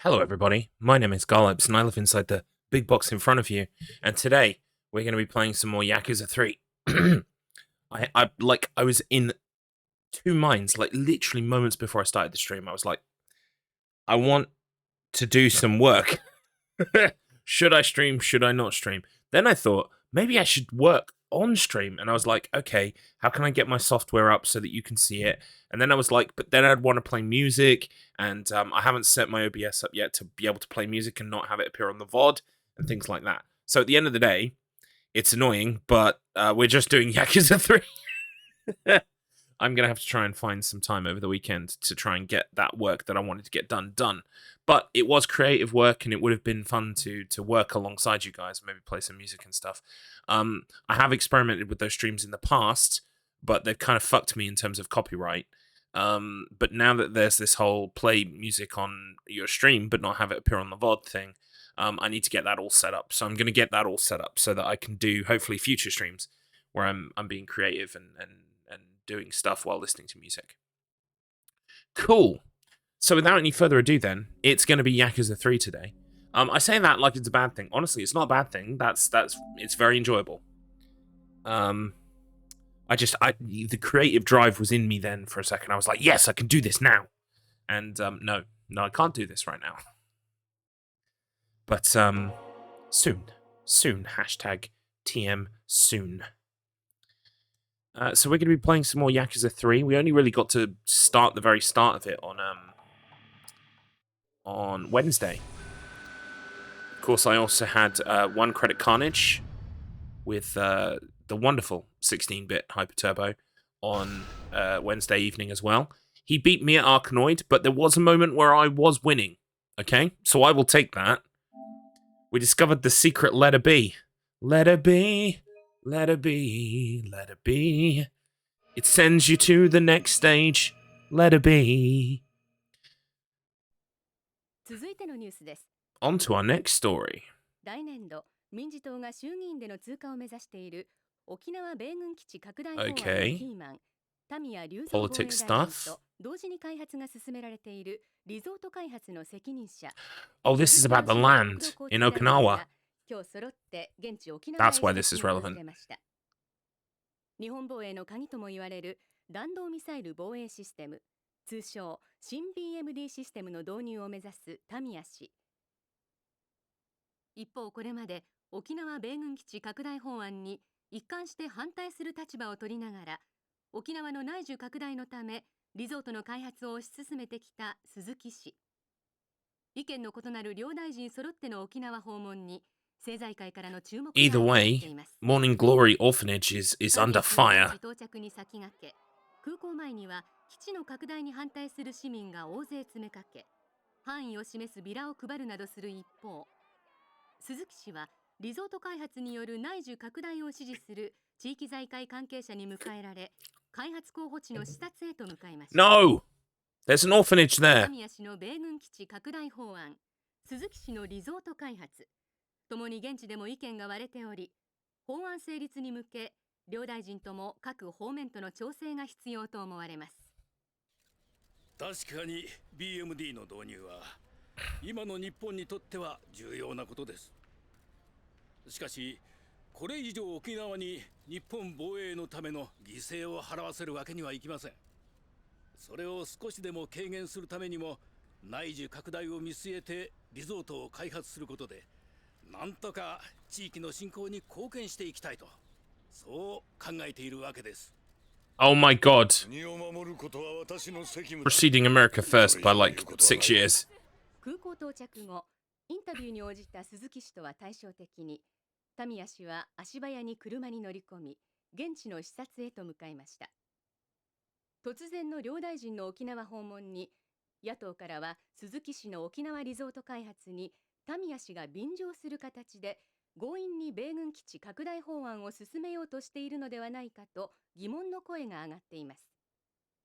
Hello, everybody. My name is Garlips, and I live inside the big box in front of you. And today we're going to be playing some more Yakuza 3. I was in two minds, like literally moments before I started the stream. I was like, I want to do some work. Should I stream? Should I not stream? Then I thought maybe I should work on stream, and I was like, okay, how can I get my software up so that you can see it? And then I was like, but then I'd want to play music, and I haven't set my OBS up yet to be able to play music and not have it appear on the VOD and things like that. So at the end of the day, it's annoying, but we're just doing Yakuza 3. I'm going to have to try and find some time over the weekend to try and get that work that I wanted to get done. But it was creative work, and it would have been fun to work alongside you guys, maybe play some music and stuff. I have experimented with those streams in the past, but they've kind of fucked me in terms of copyright. But now that there's this whole play music on your stream, but not have it appear on the VOD thing, I need to get that all set up. So I'm going to get that all set up so that I can do, hopefully, future streams where I'm being creative and doing stuff while listening to music. Cool. So without any further ado then, it's going to be Yakuza 3 today. I say that like it's a bad thing. Honestly, it's not a bad thing. It's very enjoyable. The creative drive was in me then for a second. I was like, yes, I can do this now. And no, I can't do this right now. But soon. Hashtag TM soon. So we're going to be playing some more Yakuza 3. We only really got to start the very start of it on Wednesday. Of course, I also had One Credit Carnage with the wonderful 16-bit Hyper Turbo on Wednesday evening as well. He beat me at Arkanoid, but there was a moment where I was winning. Okay, so I will take that. We discovered the secret letter B. Letter B. Let it be, let it be. It sends you to the next stage. Let it be. On to our next story. Okay. Politics stuff. Oh, this is about the land in Okinawa. That's why this is relevant. 日本防衛の鍵とも言われる弾道ミサイル防衛システム、通称新 BMD システムの導入を目指すタミヤ氏。一方、これまで沖縄米軍基地拡大法案に一貫して反対する立場を取りながら、沖縄の内需拡大のためリゾートの開発を推し進めてきた鈴木氏。意見の異なる両大臣揃っての沖縄訪問に Either way, Morning Glory Orphanage is under fire. 空港前には基地の拡大に反対する市民が大勢詰めかけ、範囲を示すビラを配るなどする一方、鈴木氏はリゾート開発による内需拡大を支持する地域財界関係者に迎えられ、開発候補地の視察へと向かいました。No! There's an orphanage there. 神谷氏の米軍基地拡大法案、鈴木氏のリゾート開発。共に現地でも意見が割れており、法案成立に向け、両大臣とも各方面との調整が必要と思われます。確かに BMD の導入は今の日本にとっては重要なことです。しかし、これ以上沖縄に日本防衛のための犠牲を払わせるわけにはいきません。それを少しでも軽減するためにも、内需拡大を見据えてリゾートを開発することで、なんとか地域の振興に貢献していきたいと、そう考えているわけです。Oh my god. Preceding America first by like 6 years. 空港到着後、インタビューに応じた鈴木氏とは対照的に、タミヤ氏は足早に車に乗り込み、現地の視察へと向かいました。突然の両大臣の沖縄訪問に、野党からは鈴木氏の沖縄リゾート開発にタミヤ氏が便乗する形で強引に米軍基地拡大法案を進めようとしているのではないかと疑問の声が上がっています。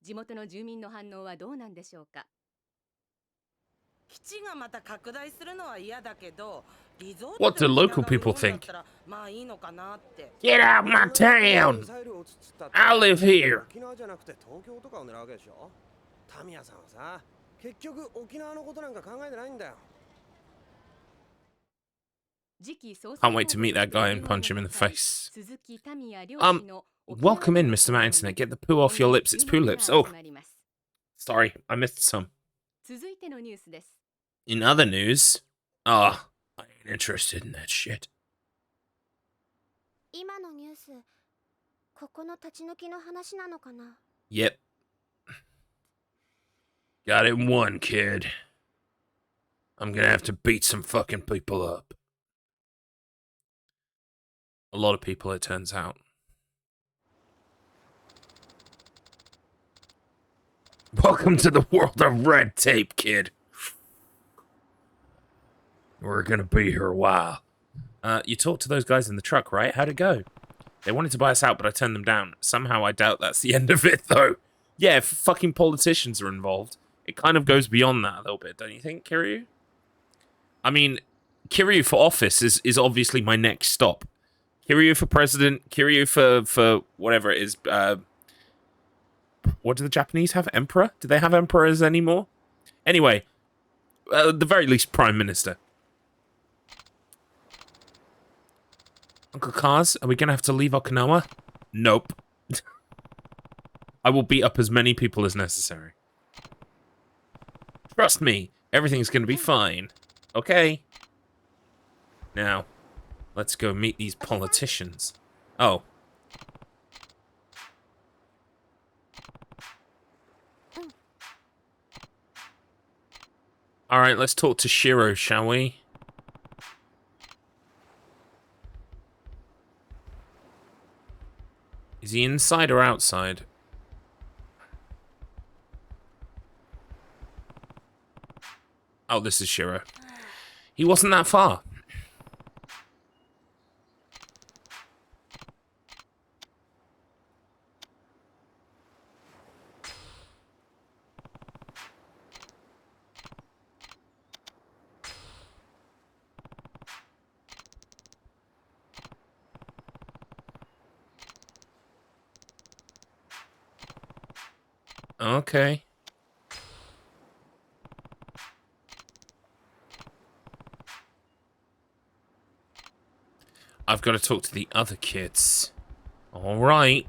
地元の住民の反応はどうなんでしょうか。基地がまた拡大するのは嫌だけど、リゾート What do local people think? まあいいのかなって。Get out of my town! I live here! 沖縄じゃなくて東京とかを狙うわけでしょ。タミヤさんはさ、結局沖縄のことなんか考えてないんだよ。Can't wait to meet that guy and punch him in the face. Welcome in, Mr. Matt Internet. Get the poo off your lips. It's poo lips. Oh, sorry, I missed some. In other news, I ain't interested in that shit. 今のニュース、ここの立ち退きの話なのかな? Yep. Got it in one, kid. I'm gonna have to beat some fucking people up. A lot of people, it turns out. Welcome to the world of red tape, kid. We're gonna be here a while. You talked to those guys in the truck, right? How'd it go? They wanted to buy us out, but I turned them down. Somehow I doubt that's the end of it, though. Yeah, if fucking politicians are involved, it kind of goes beyond that a little bit, don't you think, Kiryu? I mean, Kiryu for office is obviously my next stop. Kiryu for president, Kiryu for whatever it is. What do the Japanese have? Emperor? Do they have emperors anymore? Anyway, at the very least, prime minister. Uncle Kaz, are we going to have to leave Okinawa? Nope. I will beat up as many people as necessary. Trust me, everything's going to be fine. Okay? Now, let's go meet these politicians. Oh. Alright, let's talk to Shiro, shall we? Is he inside or outside? Oh, this is Shiro. He wasn't that far. Okay. I've got to talk to the other kids. Alright.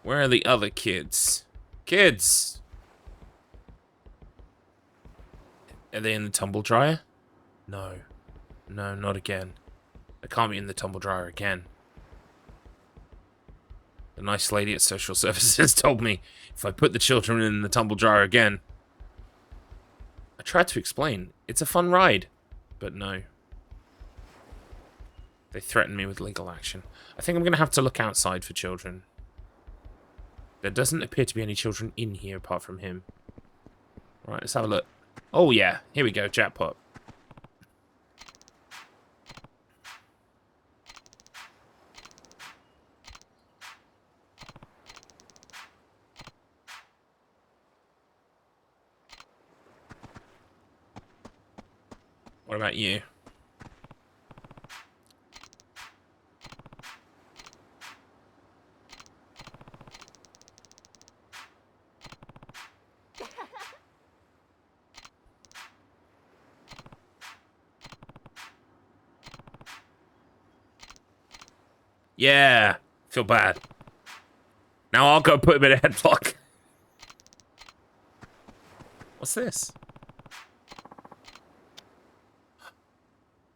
Where are the other kids? Kids! Are they in the tumble dryer? No. No, not again. They can't be in the tumble dryer again. The nice lady at social services told me if I put the children in the tumble dryer again. I tried to explain. It's a fun ride. But no. They threatened me with legal action. I think I'm going to have to look outside for children. There doesn't appear to be any children in here apart from him. Right, let's have a look. Oh yeah, here we go, jackpot. What about you? Yeah, feel bad. Now I'll go put him in a headlock. What's this?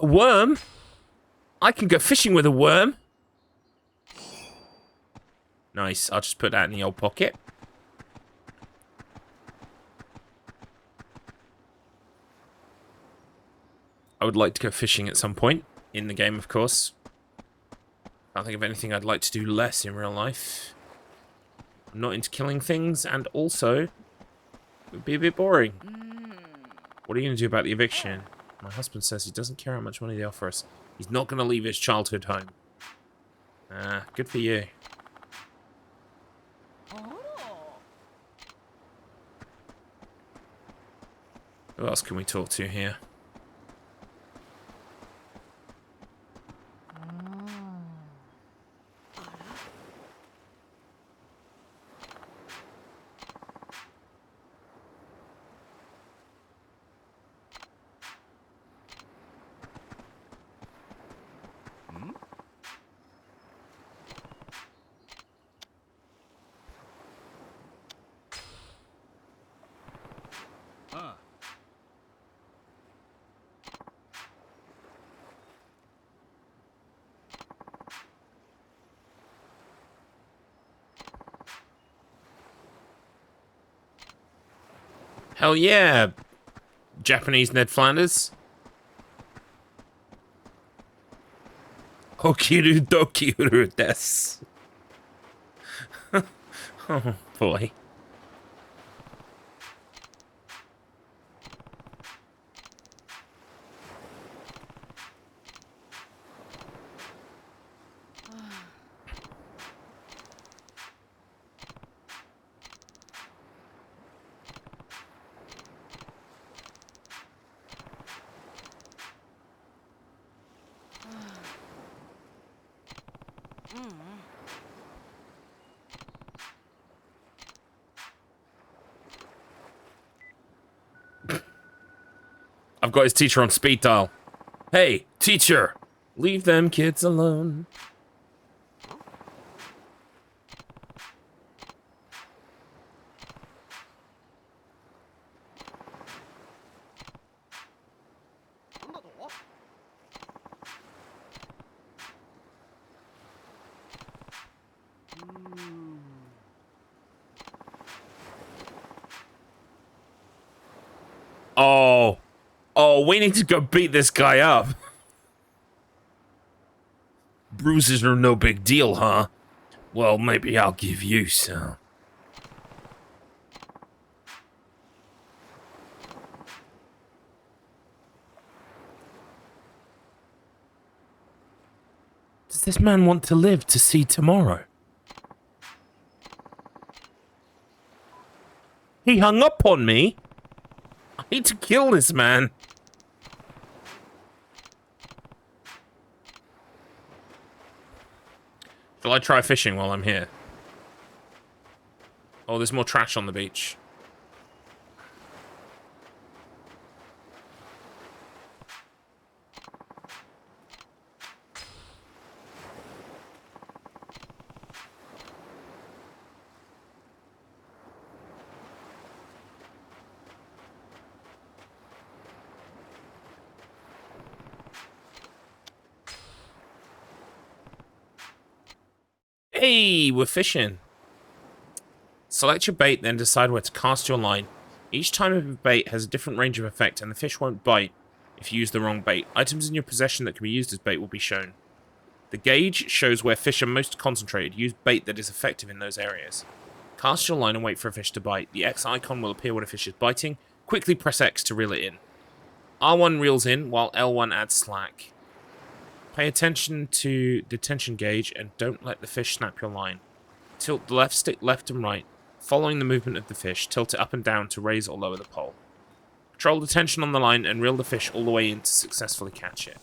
A worm? I can go fishing with a worm. Nice, I'll just put that in the old pocket. I would like to go fishing at some point. In the game, of course. Can't think of anything I'd like to do less in real life. I'm not into killing things, and also, it would be a bit boring. What are you going to do about the eviction? My husband says he doesn't care how much money they offer us. He's not going to leave his childhood home. Ah, good for you. Who else can we talk to here? Hell yeah, Japanese Ned Flanders. Hokiru dokiru desu. Oh boy. I've got his teacher on speed dial. Hey, teacher, leave them kids alone. Oh. Oh, we need to go beat this guy up. Bruises are no big deal, huh? Well, maybe I'll give you some. Does this man want to live to see tomorrow? He hung up on me. I need to kill this man. Shall I try fishing while I'm here? Oh, there's more trash on the beach. Hey, we're fishing. Select your bait, then decide where to cast your line. Each time of a bait has a different range of effect, and the fish won't bite if you use the wrong bait. Items in your possession that can be used as bait will be shown. The gauge shows where fish are most concentrated. Use bait that is effective in those areas. Cast your line and wait for a fish to bite. The X icon will appear when a fish is biting. Quickly press X to reel it in. R1 reels in, while L1 adds slack. Pay attention to the tension gauge and don't let the fish snap your line. Tilt the left stick left and right. Following the movement of the fish, tilt it up and down to raise or lower the pole. Control the tension on the line and reel the fish all the way in to successfully catch it.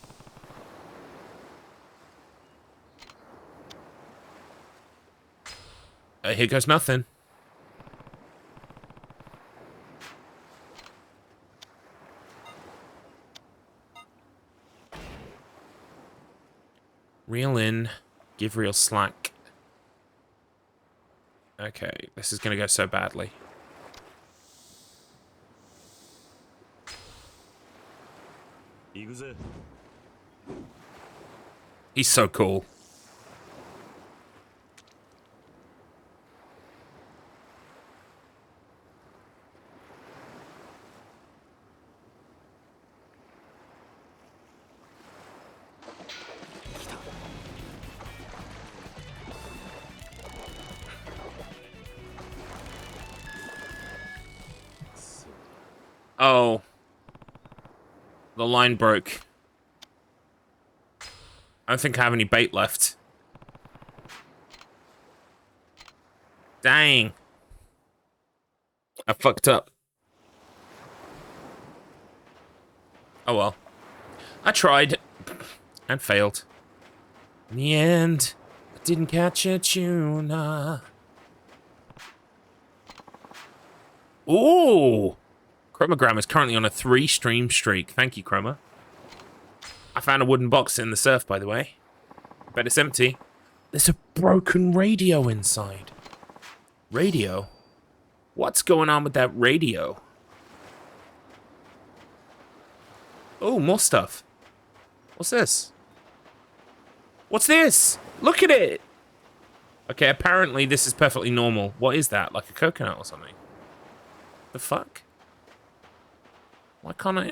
Here goes nothing. Reel in, give reel slack. Okay, this is gonna go so badly. Yakuza. He's so cool. Oh. The line broke. I don't think I have any bait left. Dang. I fucked up. Oh well. I tried. And failed. In the end, I didn't catch a tuna. Ooh! Chromogram is currently on a 3-stream streak. Thank you, Chroma. I found a wooden box in the surf, by the way. Bet it's empty. There's a broken radio inside. Radio? What's going on with that radio? Oh, more stuff. What's this? What's this? Look at it! Okay, apparently this is perfectly normal. What is that? Like a coconut or something? The fuck? Why can't I...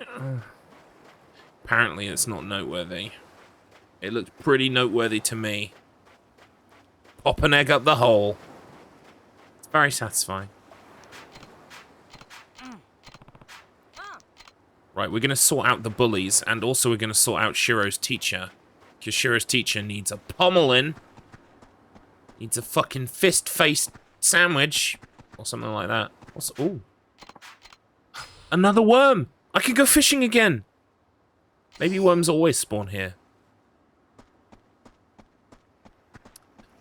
Apparently it's not noteworthy. It looked pretty noteworthy to me. Pop an egg up the hole. It's very satisfying. Right, we're going to sort out the bullies, and also we're going to sort out Shiro's teacher. Because Shiro's teacher needs a pommeling. Needs a fucking fist-faced sandwich. Or something like that. What's... Ooh. Another worm! I can go fishing again! Maybe worms always spawn here.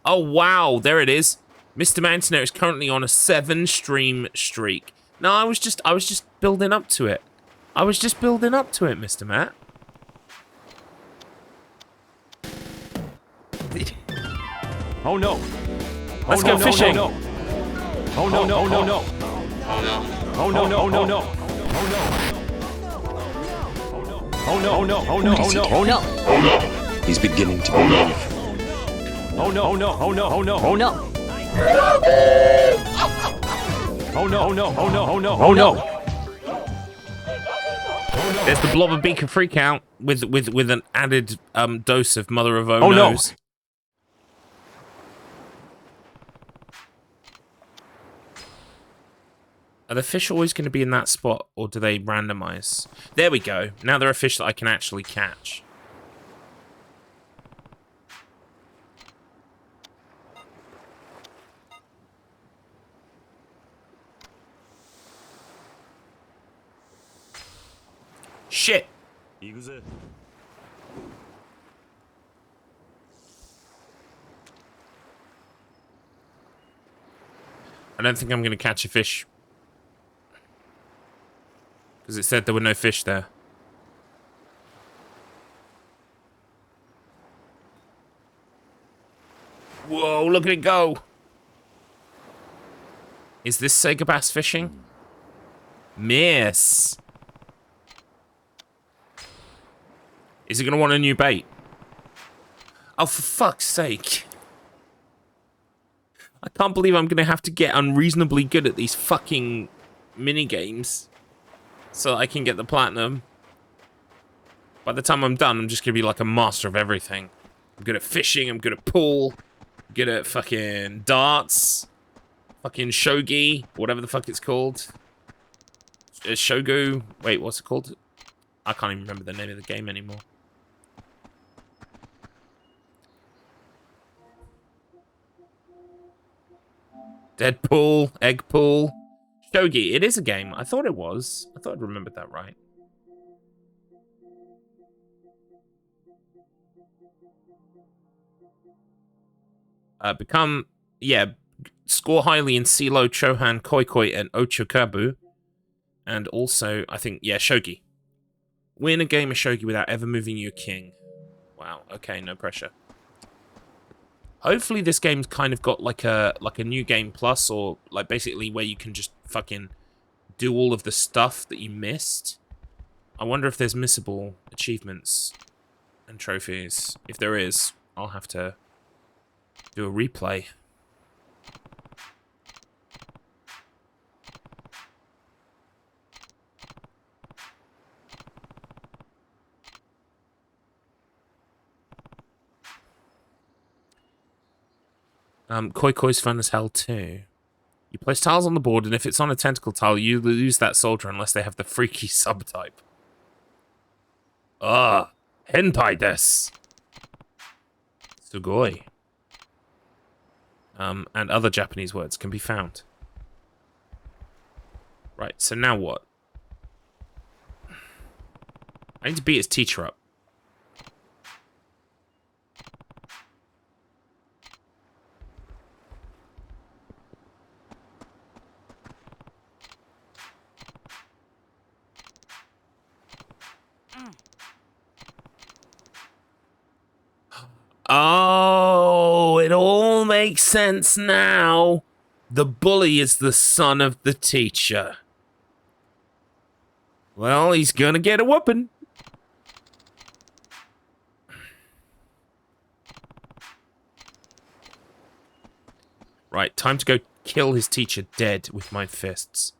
Oh, wow, there it is. Mr. Mountaineer is currently on a 7-stream streak. No, I was just building up to it. I was just building up to it, Mr. Matt. Oh no! Let's go fishing. Oh no! Oh no! Oh no! Oh no! Oh no! No! Oh no! Oh no! Oh no! Oh no! Oh no! Oh no! He's beginning to believe. Oh no! Oh no! Oh no! Oh no! Oh no! Oh no! Oh no! Oh no! Oh no! Oh no! There's the blobber beaker freak out with an added dose of Mother of Oh, Oh, no. No's. Are the fish always going to be in that spot, or do they randomize? There we go. Now there are fish that I can actually catch. Shit! Yakuza. I don't think I'm going to catch a fish. Because it said there were no fish there. Whoa, look at it go! Is this Sega bass fishing? Miss! Is he going to want a new bait? Oh, for fuck's sake. I can't believe I'm going to have to get unreasonably good at these fucking minigames so I can get the platinum. By the time I'm done, I'm just going to be like a master of everything. I'm good at fishing, I'm good at pool, I'm good at fucking darts, fucking shogi, whatever the fuck it's called. Shogu, wait, what's it called? I can't even remember the name of the game anymore. Deadpool, Eggpool, Shogi. It is a game. I thought it was. I thought I'd remembered that right. Score highly in Silo, Chohan, Koikoi, and Ochokabu. And also, I think, yeah, Shogi. Win a game of Shogi without ever moving your king. Wow, okay, no pressure. Hopefully this game's kind of got like a new game plus, or like basically where you can just fucking do all of the stuff that you missed. I wonder if there's missable achievements and trophies. If there is, I'll have to do a replay. Koi Koi's fun as hell too. You place tiles on the board, and if it's on a tentacle tile, you lose that soldier unless they have the freaky subtype. Ah, hentai desu. Sugoi. And other Japanese words can be found. Right, so now what? I need to beat his teacher up. Oh, it all makes sense now. The bully is the son of the teacher. Well, he's gonna get a whooping. Right, time to go kill his teacher dead with my fists.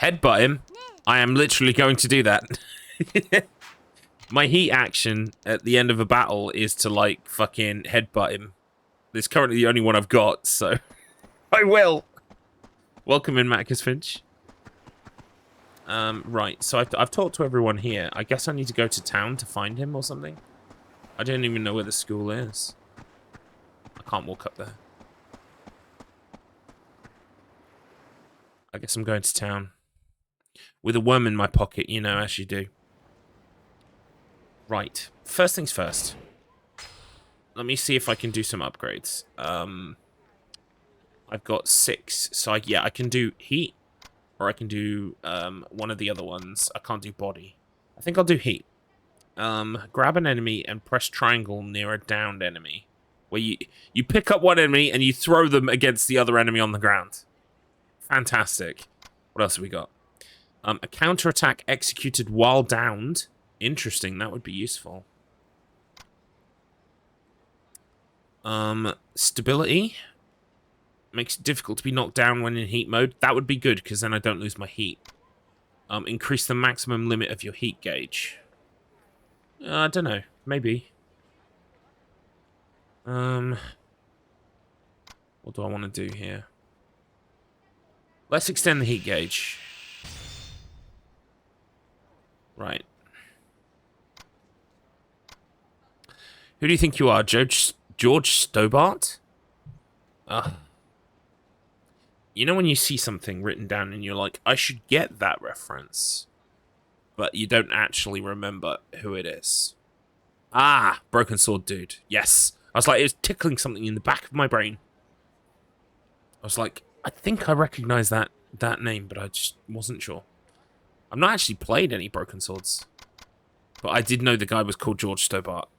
Headbutt him. I am literally going to do that. My heat action at the end of a battle is to, like, fucking headbutt him. It's currently the only one I've got, so I will. Welcome in, Macus Finch. Right, so I've talked to everyone here. I guess I need to go to town to find him or something. I don't even know where the school is. I can't walk up there. I guess I'm going to town. With a worm in my pocket, you know, as you do. Right, first things first. Let me see if I can do some upgrades. I've got 6, so I can do heat. Or I can do one of the other ones. I can't do body. I think I'll do heat. Grab an enemy and press triangle near a downed enemy. Where you pick up one enemy and you throw them against the other enemy on the ground. Fantastic. What else have we got? A counterattack executed while downed. Interesting, that would be useful. Stability. Makes it difficult to be knocked down when in heat mode. That would be good, because then I don't lose my heat. Increase the maximum limit of your heat gauge. I don't know. Maybe. What do I want to do here? Let's extend the heat gauge. Right. Who do you think you are? George Stobart? You know when you see something written down and you're like, I should get that reference, but you don't actually remember who it is. Ah, Broken Sword Dude. Yes. I was like, it was tickling something in the back of my brain. I was like, I think I recognize that name, but I just wasn't sure. I've not actually played any Broken Swords, but I did know the guy was called George Stobart.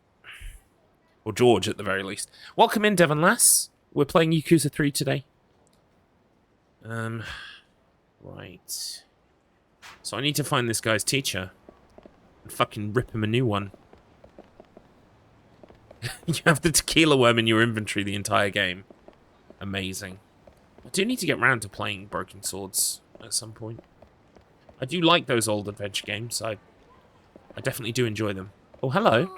Or George, at the very least. Welcome in, Devon Lass. We're playing Yakuza 3 today. Right. So I need to find this guy's teacher and fucking rip him a new one. You have the tequila worm in your inventory the entire game. Amazing. I do need to get round to playing Broken Swords at some point. I do like those old adventure games. I definitely do enjoy them. Oh, hello.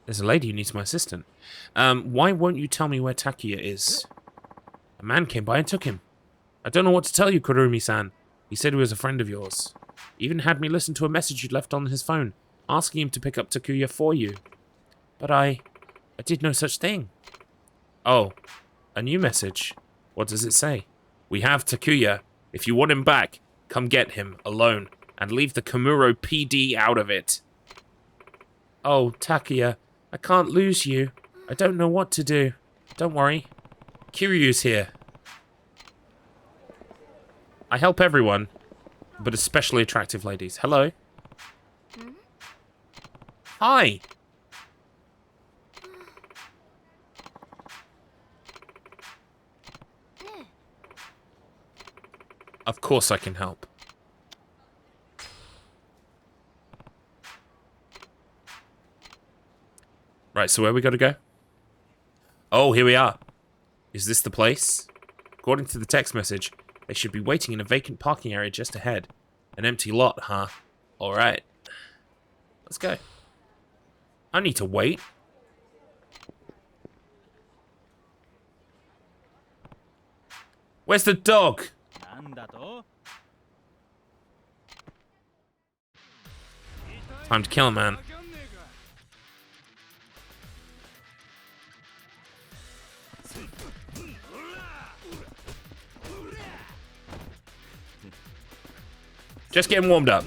There's a lady who needs my assistant. Why won't you tell me where Takuya is? A man came by and took him. I don't know what to tell you, Kurumi-san. He said he was a friend of yours. He even had me listen to a message you'd left on his phone, asking him to pick up Takuya for you. But I did no such thing. Oh, a new message. What does it say? We have Takuya. If you want him back, come get him, alone, and leave the Kamuro PD out of it. Oh, Takuya, I can't lose you. I don't know what to do. Don't worry. Kiryu's here. I help everyone, but especially attractive ladies. Hello. Hi. Of course I can help. Right, so where we gotta go? Oh, here we are. Is this the place? According to the text message, they should be waiting in a vacant parking area just ahead. An empty lot, huh? Alright. Let's go. I need to wait. Where's the dog? Time to kill him, man. Just getting warmed up.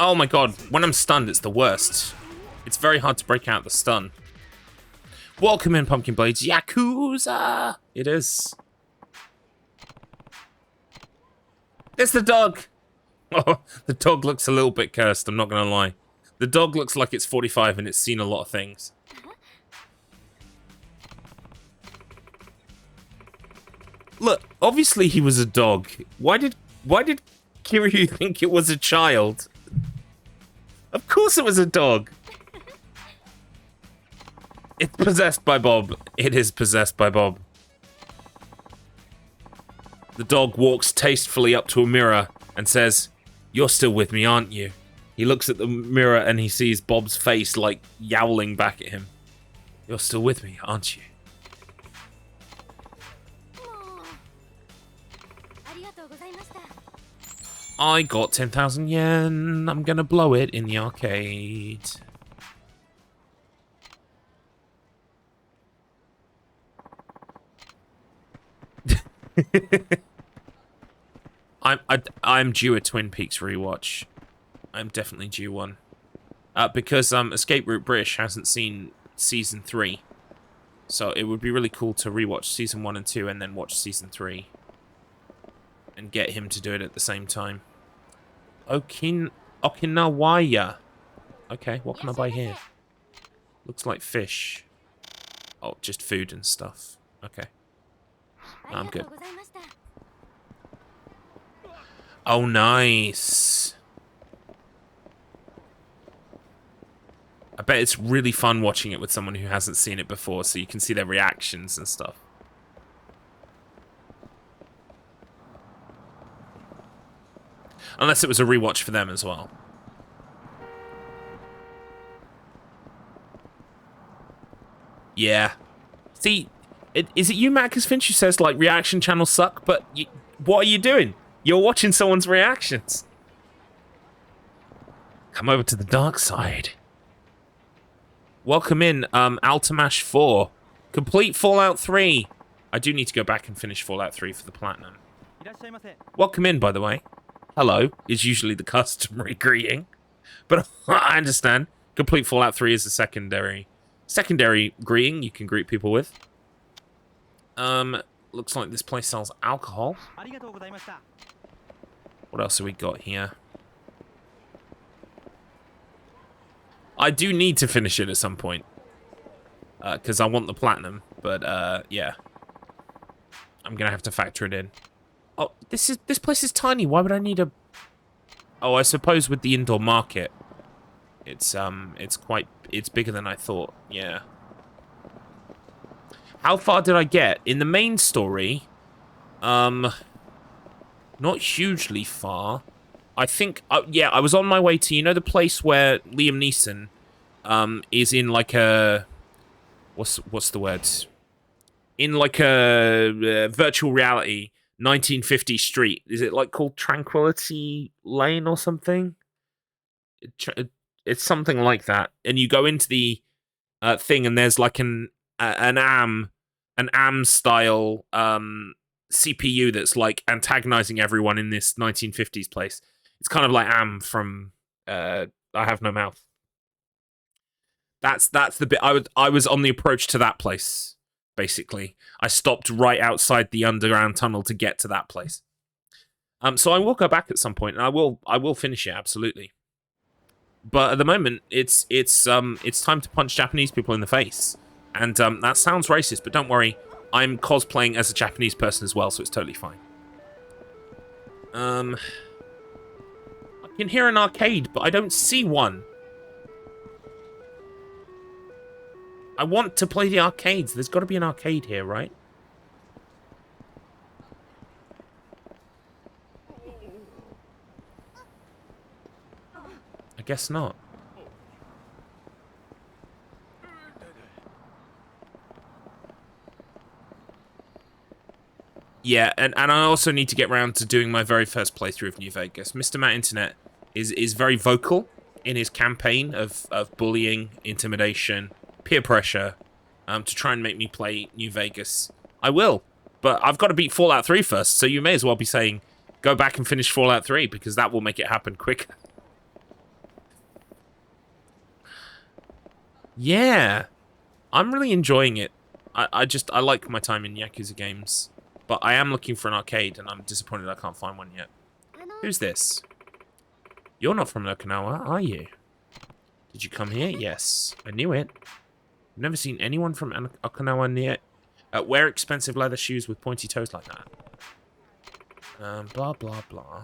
Oh my god, when I'm stunned, it's the worst. It's very hard to break out the stun. Welcome in, Pumpkin Blades. Yakuza! It is. It's the dog! Oh, the dog looks a little bit cursed, I'm not gonna lie. The dog looks like it's 45 and it's seen a lot of things. Look, obviously he was a dog. Why did Kiryu think it was a child? Of course it was a dog. It's possessed by Bob. It is possessed by Bob. The dog walks tastefully up to a mirror and says, "You're still with me, aren't you?" He looks at the mirror and he sees Bob's face, like, yowling back at him. "You're still with me, aren't you?" I got 10,000 yen. I'm gonna blow it in the arcade. I'm due a Twin Peaks rewatch. I'm definitely due one. Because Escape Route British hasn't seen season 3. So it would be really cool to rewatch season 1 and 2 and then watch season 3. And get him to do it at the same time. Okinawaya. Okay, what can I buy here? Looks like fish. Oh, just food and stuff. Okay. I'm good. Oh, nice. I bet it's really fun watching it with someone who hasn't seen it before, so you can see their reactions and stuff. Unless it was a rewatch for them as well. Yeah. See, is it you, Marcus Finch, who says, like, reaction channels suck? But what are you doing? You're watching someone's reactions. Come over to the dark side. Welcome in, Altamash 4. Complete Fallout 3. I do need to go back and finish Fallout 3 for the platinum. Welcome in, by the way. Hello is usually the customary greeting. But I understand. Complete Fallout 3 is a secondary greeting you can greet people with. Looks like this place sells alcohol. What else have we got here? I do need to finish it at some point. Because I want the platinum. But, yeah. I'm gonna have to factor it in. Oh, this place is tiny. Why would I need a... Oh, I suppose with the indoor market. It's bigger than I thought. Yeah. How far did I get? In the main story, not hugely far. I think, yeah, I was on my way to, you know, the place where Liam Neeson, is in like a, what's the word? In like a virtual reality 1950 street. Is it like called Tranquility Lane or something? It's something like that. And you go into the thing, and there's like an AM style CPU that's like antagonizing everyone in this 1950s place. It's kind of like AM from I Have No Mouth. That's the bit I was on the approach to that place. Basically, I stopped right outside the underground tunnel to get to that place. So I will go back at some point, and I will finish it absolutely. But at the moment, it's time to punch Japanese people in the face, and that sounds racist, but don't worry, I'm cosplaying as a Japanese person as well, so it's totally fine. I can hear an arcade, but I don't see one. I want to play the arcades. There's got to be an arcade here, right? I guess not. Yeah, and I also need to get around to doing my very first playthrough of New Vegas. Mr. Matt Internet is very vocal in his campaign of bullying, intimidation, peer pressure, to try and make me play New Vegas. I will, but I've got to beat Fallout 3 first, so you may as well be saying, go back and finish Fallout 3, because that will make it happen quicker. Yeah, I'm really enjoying it. I like my time in Yakuza games, but I am looking for an arcade, and I'm disappointed I can't find one yet. Who's this? You're not from Okinawa, are you? Did you come here? Yes, I knew it. I've never seen anyone from Okinawa Wear expensive leather shoes with pointy toes like that. Blah, blah, blah.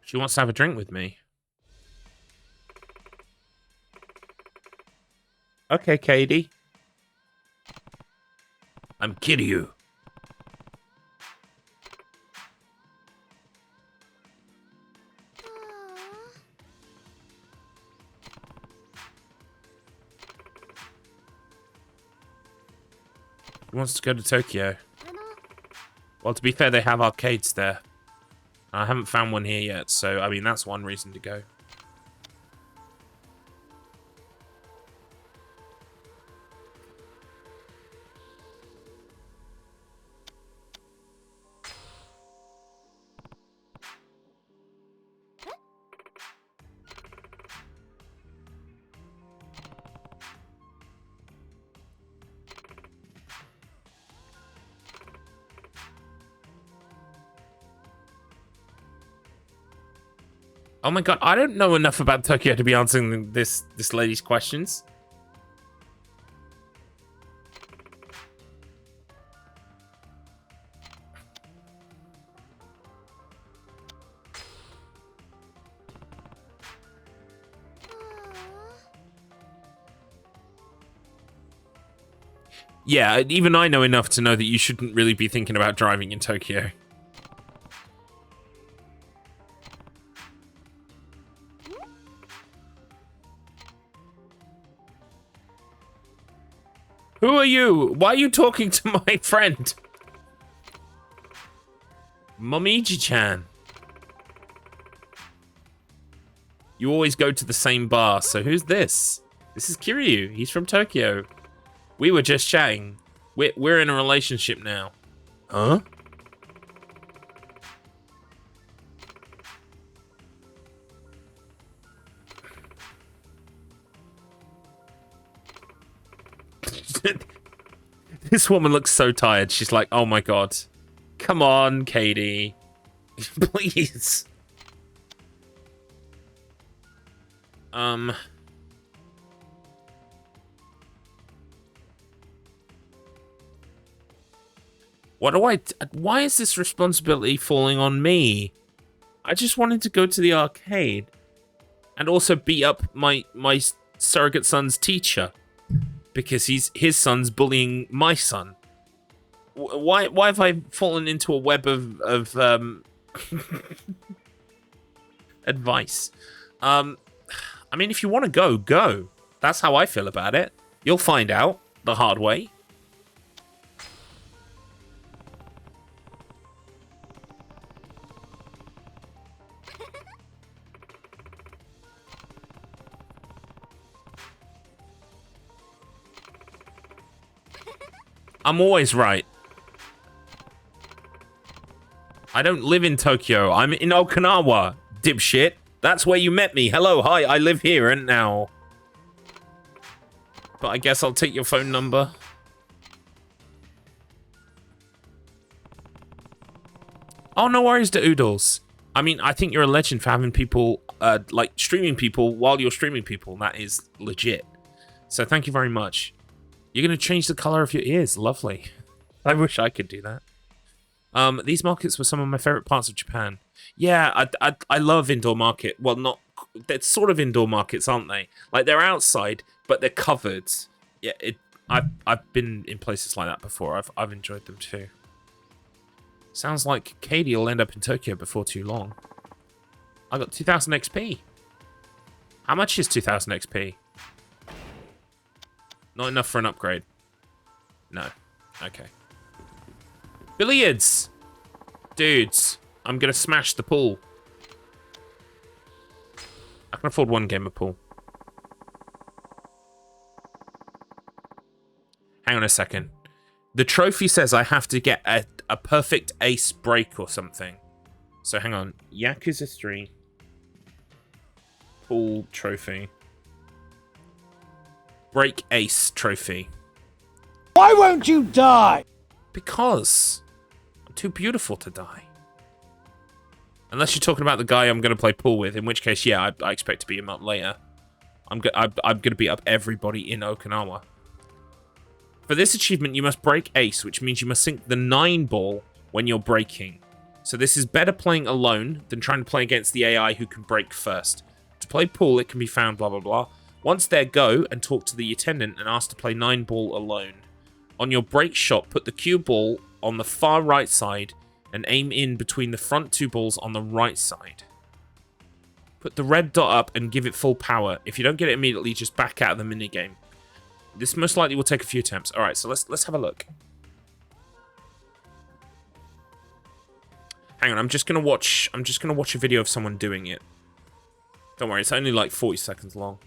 She wants to have a drink with me. Okay, Katie. I'm Kiryu. He wants to go to Tokyo. Well, to be fair, they have arcades there. I haven't found one here yet, so, I mean, that's one reason to go. Oh my god, I don't know enough about Tokyo to be answering this lady's questions. Yeah, even I know enough to know that you shouldn't really be thinking about driving in Tokyo. Who are you? Why are you talking to my friend? Momiji-chan. You always go to the same bar, so who's this? This is Kiryu. He's from Tokyo. We were just chatting. We're in a relationship now. Huh? This woman looks so tired. She's like, oh my god. Come on, Katie. Please. What do why is this responsibility falling on me? I just wanted to go to the arcade and also beat up my surrogate son's teacher because his son's bullying my son. Why have I fallen into a web of advice? I mean, if you want to go, go. That's how I feel about it. You'll find out the hard way. I'm always right. I don't live in Tokyo. I'm in Okinawa, dipshit. That's where you met me. Hello, hi, I live here and now. But I guess I'll take your phone number. Oh, no worries to Oodles. I mean, I think you're a legend for having people, like, streaming people while you're streaming people. That is legit. So thank you very much. You're going to change the color of your ears. Lovely. I wish I could do that. These markets were some of my favorite parts of Japan. Yeah, I love indoor market. Well, not... They're sort of indoor markets, aren't they? Like, they're outside, but they're covered. Yeah, I've been in places like that before. I've enjoyed them too. Sounds like Katie will end up in Tokyo before too long. I got 2000 XP. How much is 2000 XP? Not enough for an upgrade. No. Okay. Billiards! Dudes, I'm gonna smash the pool. I can afford one game of pool. Hang on a second. The trophy says I have to get a perfect ace break or something. So hang on. Yakuza 3. Pool trophy. Break ace trophy. Why won't you die? Because I'm too beautiful to die. Unless you're talking about the guy I'm going to play pool with, in which case, yeah, I expect to beat him up later. I'm gonna beat up everybody in Okinawa. For this achievement, you must break ace, which means you must sink the 9 ball when you're breaking. So this is better playing alone than trying to play against the AI who can break first. To play pool, it can be found blah blah blah. Once there, go and talk to the attendant and ask to play 9 ball alone. On your break shot, put the cue ball on the far right side and aim in between the front 2 balls on the right side. Put the red dot up and give it full power. If you don't get it immediately, just back out of the minigame. This most likely will take a few attempts. Alright, so let's have a look. Hang on, I'm just gonna watch a video of someone doing it. Don't worry, it's only like 40 seconds long.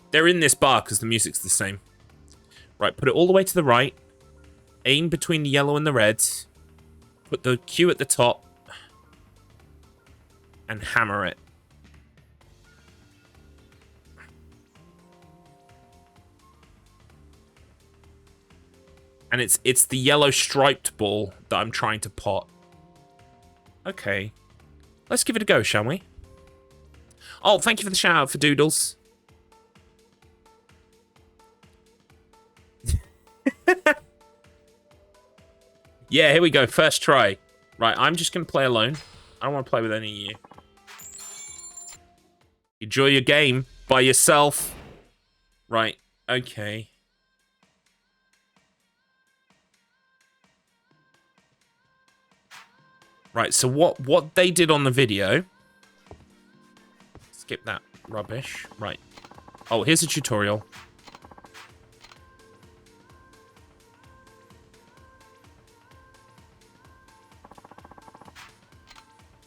They're in this bar because the music's the same. Right, put it all the way to the right. Aim between the yellow and the red. Put the cue at the top. And hammer it. And it's the yellow striped ball that I'm trying to pot. Okay. Let's give it a go, shall we? Oh, thank you for the shout out for Doodles. Yeah, here we go. First try. Right, I'm just going to play alone. I don't want to play with any of you. Enjoy your game by yourself. Right, okay. Right, so what they did on the video... Skip that rubbish. Right. Oh, here's a tutorial.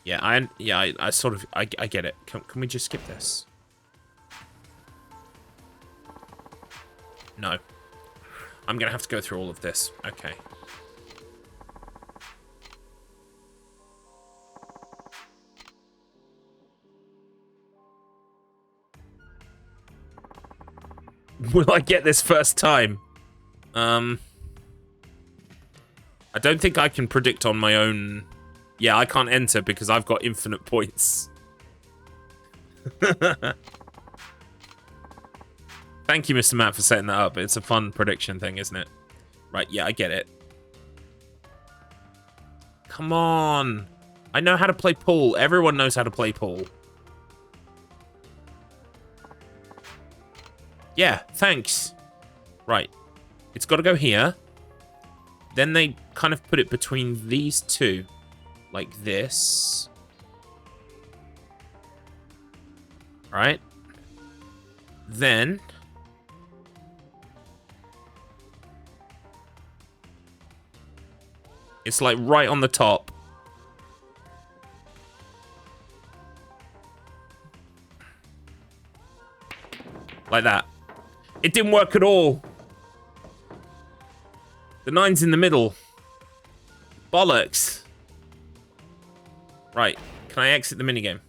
Yeah, I sort of I get it. Can we just skip this? No. I'm gonna have to go through all of this. Okay. Will I get this first time? I don't think I can predict on my own. Yeah, I can't enter because I've got infinite points. Thank you, Mr. Matt, for setting that up. It's a fun prediction thing, isn't it? Right, yeah, I get it. Come on. I know how to play pool. Everyone knows how to play pool. Yeah, thanks. Right. It's got to go here. Then they kind of put it between these two. Like this. Right. Then... it's like right on the top. Like that. It didn't work at all. The 9's in the middle. Bollocks. Right. Can I exit the minigame?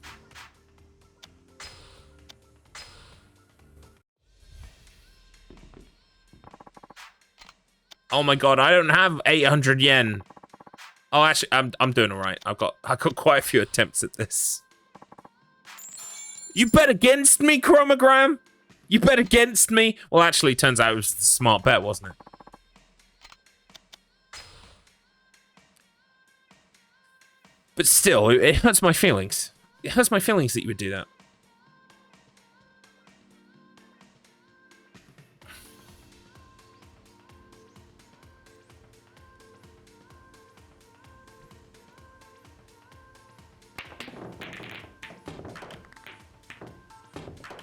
Oh my god, I don't have 800 yen. Oh, actually, I'm doing all right. I've got quite a few attempts at this. You bet against me, Chromogram? You bet against me? Well, actually, it turns out it was the smart bet, wasn't it? But still, it hurts my feelings. It hurts my feelings that you would do that.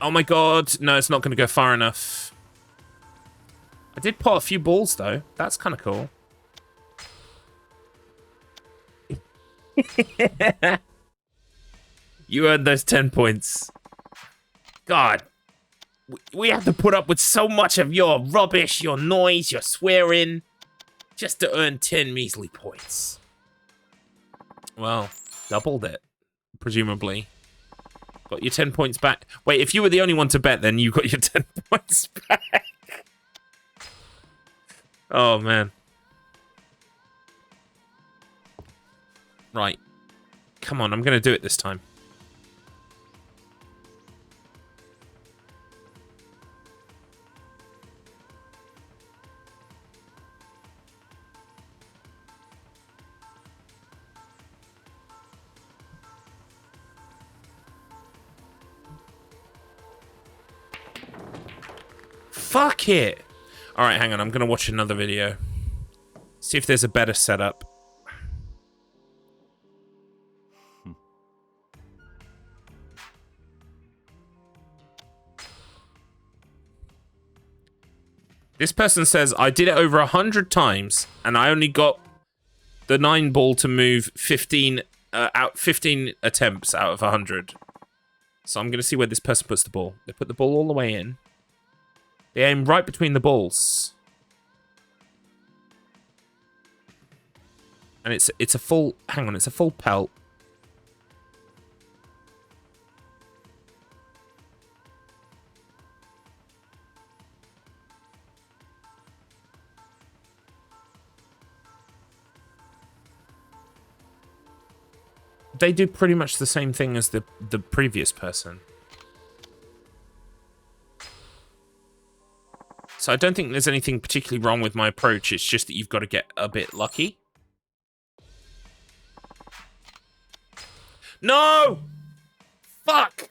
Oh my god. No, it's not going to go far enough. I did pot a few balls, though. That's kind of cool. You earned those 10 points. God. We have to put up with so much of your rubbish, your noise, your swearing, just to earn 10 measly points. Well, doubled it, presumably. Got your 10 points back. Wait, if you were the only one to bet, then you got your 10 points back. Oh, man. Right. Come on, I'm going to do it this time. Fuck it. All right, hang on. I'm going to watch another video. See if there's a better setup. This person says, I did it over 100 times, and I only got the 9 ball to move 15 attempts out of 100. So I'm going to see where this person puts the ball. They put the ball all the way in. They aim right between the balls. And it's a full... Hang on, it's a full pelt. They do pretty much the same thing as the previous person. So I don't think there's anything particularly wrong with my approach. It's just that you've got to get a bit lucky. No! Fuck!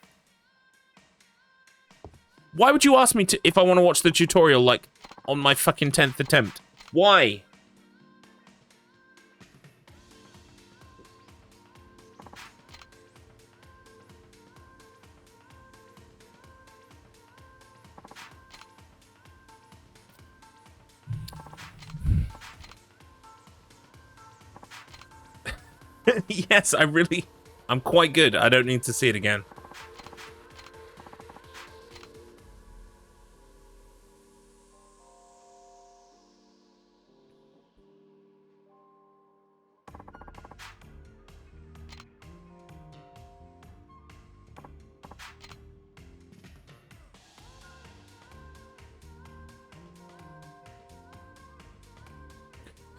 Why would you ask me to if I want to watch the tutorial, like, on my fucking 10th attempt? Why? Yes, I'm quite good. I don't need to see it again.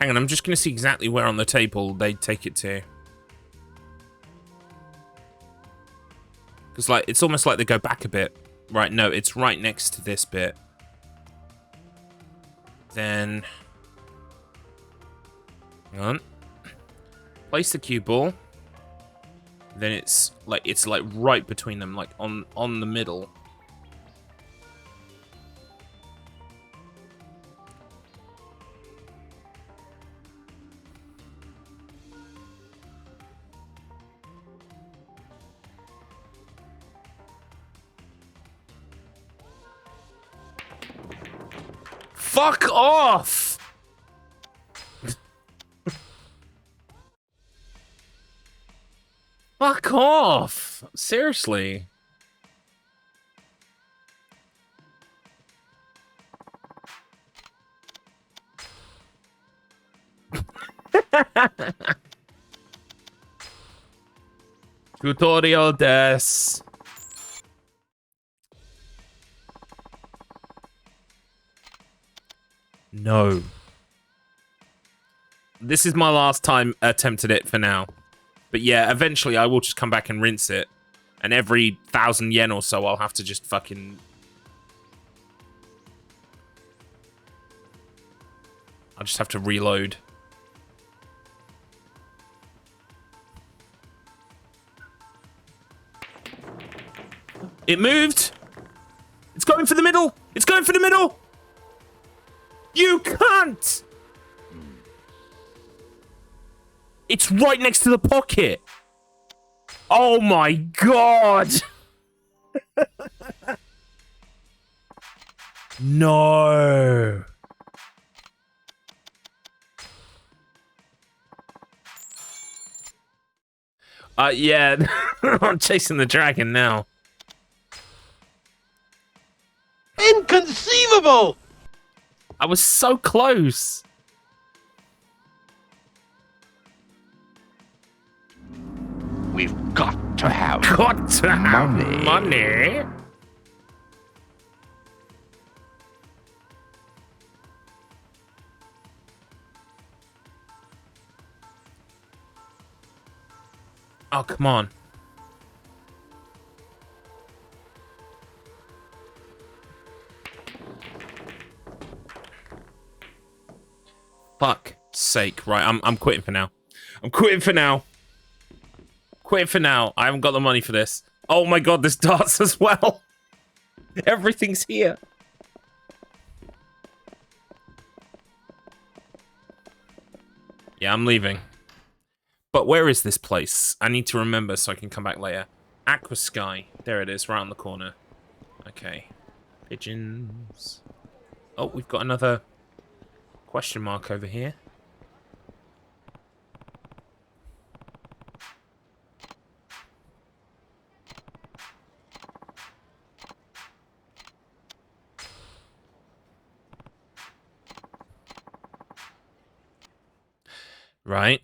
Hang on, I'm just going to see exactly where on the table they take it to. Because, like, it's almost like they go back a bit. Right, no, it's right next to this bit. Then... Hang on. Place the cue ball. Then it's like right between them, like on the middle. Fuck off! Fuck off! Seriously. Tutorial des. No. This is my last time attempt at it for now. But yeah, eventually I will just come back and rinse it. And every 1,000 yen or so, I'll have to just fucking... I'll just have to reload. It moved! It's going for the middle! It's going for the middle! You can't! It's right next to the pocket. Oh my god. No. Yeah. I'm chasing the dragon now. Inconceivable! I was so close. We've got to have Money. Oh, come on. Fuck sake. Right, I'm quitting for now. I'm quitting for now. Quitting for now. I haven't got the money for this. Oh my god, there's darts as well. Everything's here. Yeah, I'm leaving. But where is this place? I need to remember so I can come back later. Aqua Sky. There it is, right on the corner. Okay. Pigeons. Oh, we've got another question mark over here. Right.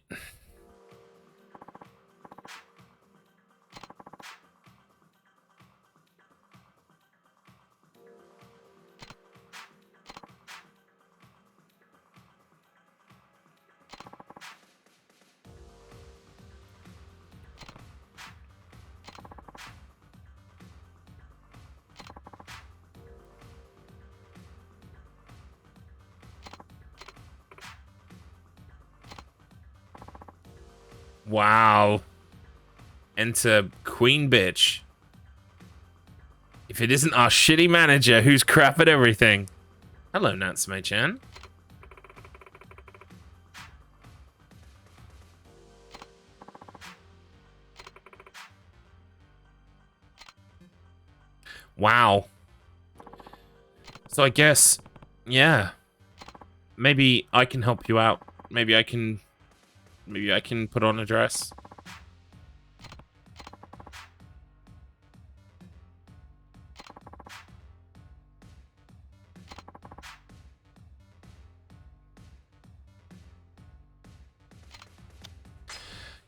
Wow. Enter Queen Bitch. If it isn't our shitty manager who's crap at everything. Hello, Natsume-chan. Wow. So I guess, yeah. Maybe I can help you out. Maybe I can put on a dress.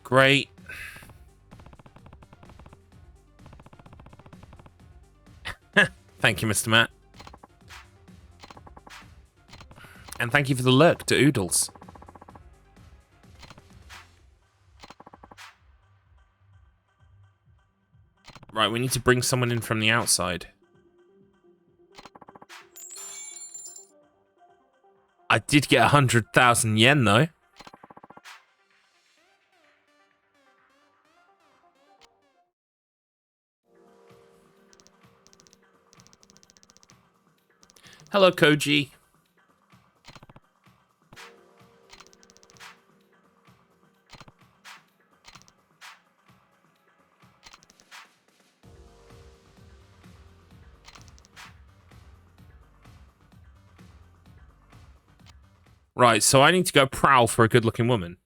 Great. Thank you, Mr. Matt. And thank you for the lurk to Oodles. Right, we need to bring someone in from the outside. I did get 100,000 yen, though. Hello, Koji. Right, so I need to go prowl for a good-looking woman.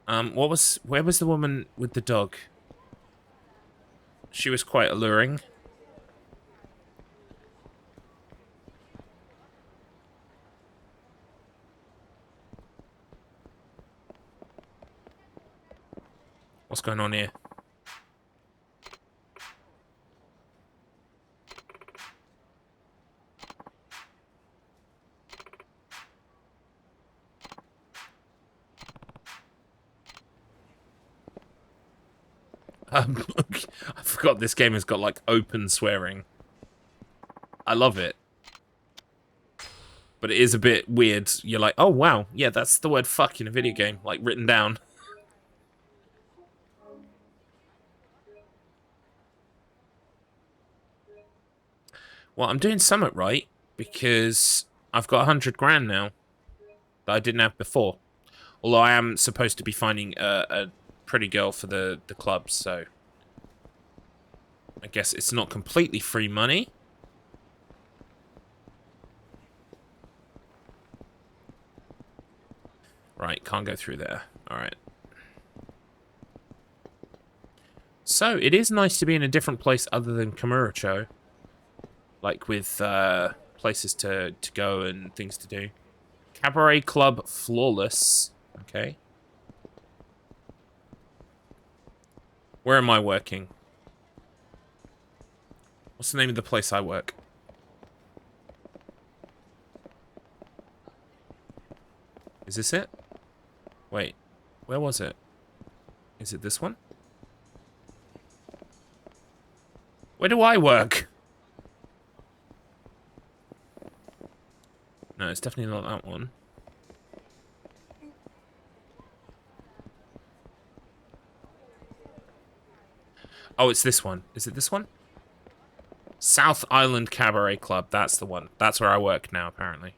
Where was the woman with the dog? She was quite alluring. What's going on here? I forgot this game has got, like, open swearing. I love it. But it is a bit weird. You're like, oh, wow. Yeah, that's the word fuck in a video game. Like, written down. Well, I'm doing something right. Because I've got 100 grand now. That I didn't have before. Although I am supposed to be finding a pretty girl for the club, so... I guess it's not completely free money. Right, can't go through there. Alright. So, it is nice to be in a different place other than Kamurocho. Like, with places to go and things to do. Cabaret Club Flawless. Okay. Where am I working? What's the name of the place I work? Is this it? Wait, where was it? Is it this one? Where do I work? No, it's definitely not that one. Oh, it's this one. Is it this one? South Island Cabaret Club. That's the one. That's where I work now, apparently.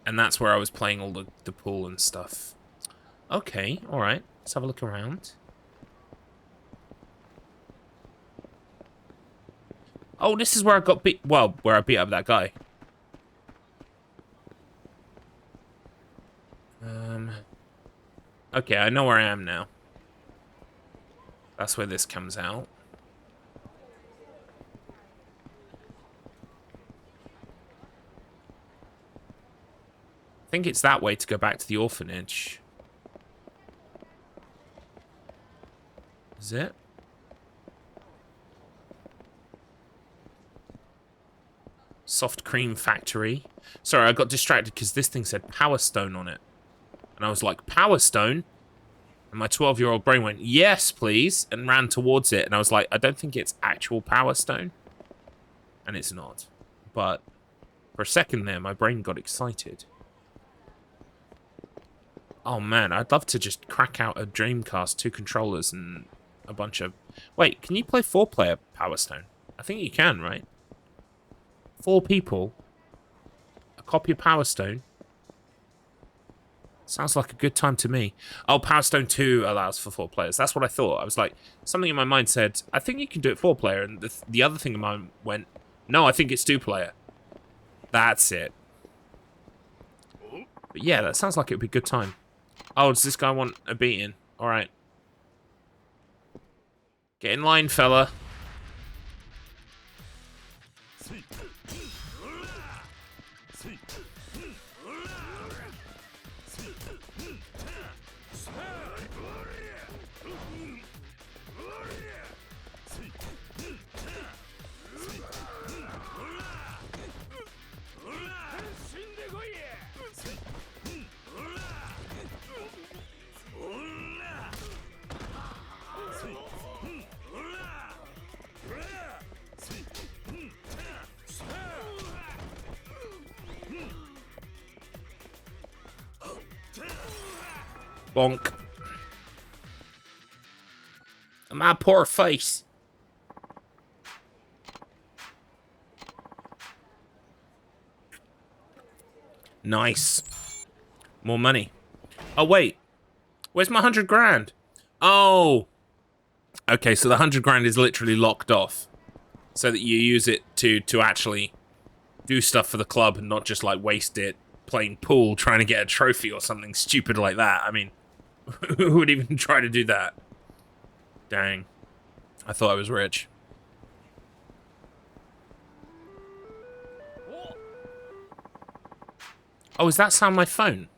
And that's where I was playing all the pool and stuff. Okay, alright. Let's have a look around. Oh, this is where I got beat. Well, where I beat up that guy. Okay, I know where I am now. That's where this comes out. I think it's that way to go back to the orphanage. Is it? Soft cream factory. Sorry, I got distracted because this thing said Power Stone on it. And I was like, Power Stone? And my 12-year-old brain went, yes, please, and ran towards it. And I was like, I don't think it's actual Power Stone. And it's not. But for a second there, my brain got excited. Oh, man, I'd love to just crack out a Dreamcast, 2 controllers, and a bunch of... Wait, can you play 4-player Power Stone? I think you can, right? 4 people. A copy of Power Stone. Sounds like a good time to me. Oh, Power Stone 2 allows for 4 players. That's what I thought. I was like, something in my mind said, I think you can do it 4-player. And the other thing in my mind went, no, I think it's 2-player. That's it. But yeah, that sounds like it would be a good time. Oh, does this guy want a beating? Alright. Get in line, fella. Bonk. My poor face. Nice. More money. Oh, wait. Where's my 100 grand? Oh. Okay, so the 100 grand is literally locked off. So that you use it to actually do stuff for the club and not just, like, waste it playing pool trying to get a trophy or something stupid like that. I mean, who would even try to do that? Dang. I thought I was rich. Oh, is that sound my phone?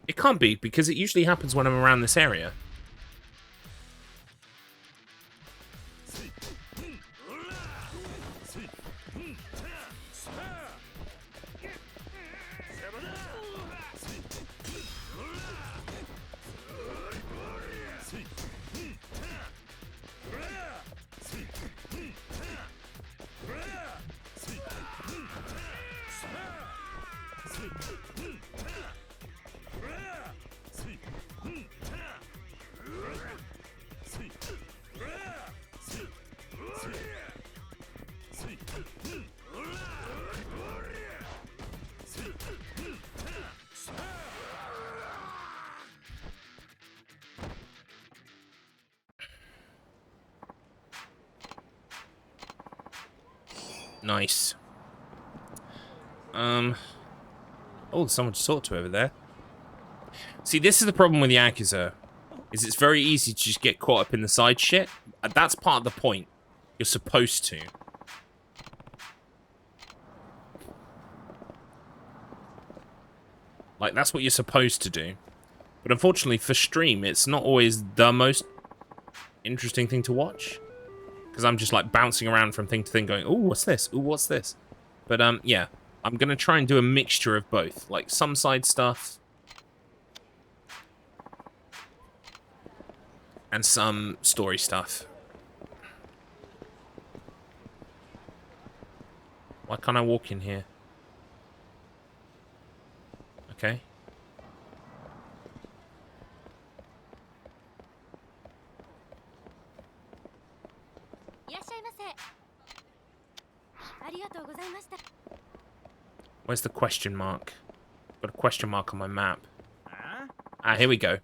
It can't be, because it usually happens when I'm around this area. Nice. Oh, there's someone to talk to over there. See, this is the problem with Yakuza. Is it's very easy to just get caught up in the side shit. That's part of the point. You're supposed to. Like, that's what you're supposed to do. But unfortunately, for stream, it's not always the most interesting thing to watch. Because I'm just, like, bouncing around from thing to thing going, ooh, what's this? Ooh, what's this? But, yeah. I'm going to try and do a mixture of both. Like, some side stuff. And some story stuff. Why can't I walk in here? Okay. Where's the question mark? Got a question mark on my map. Ah, here we go.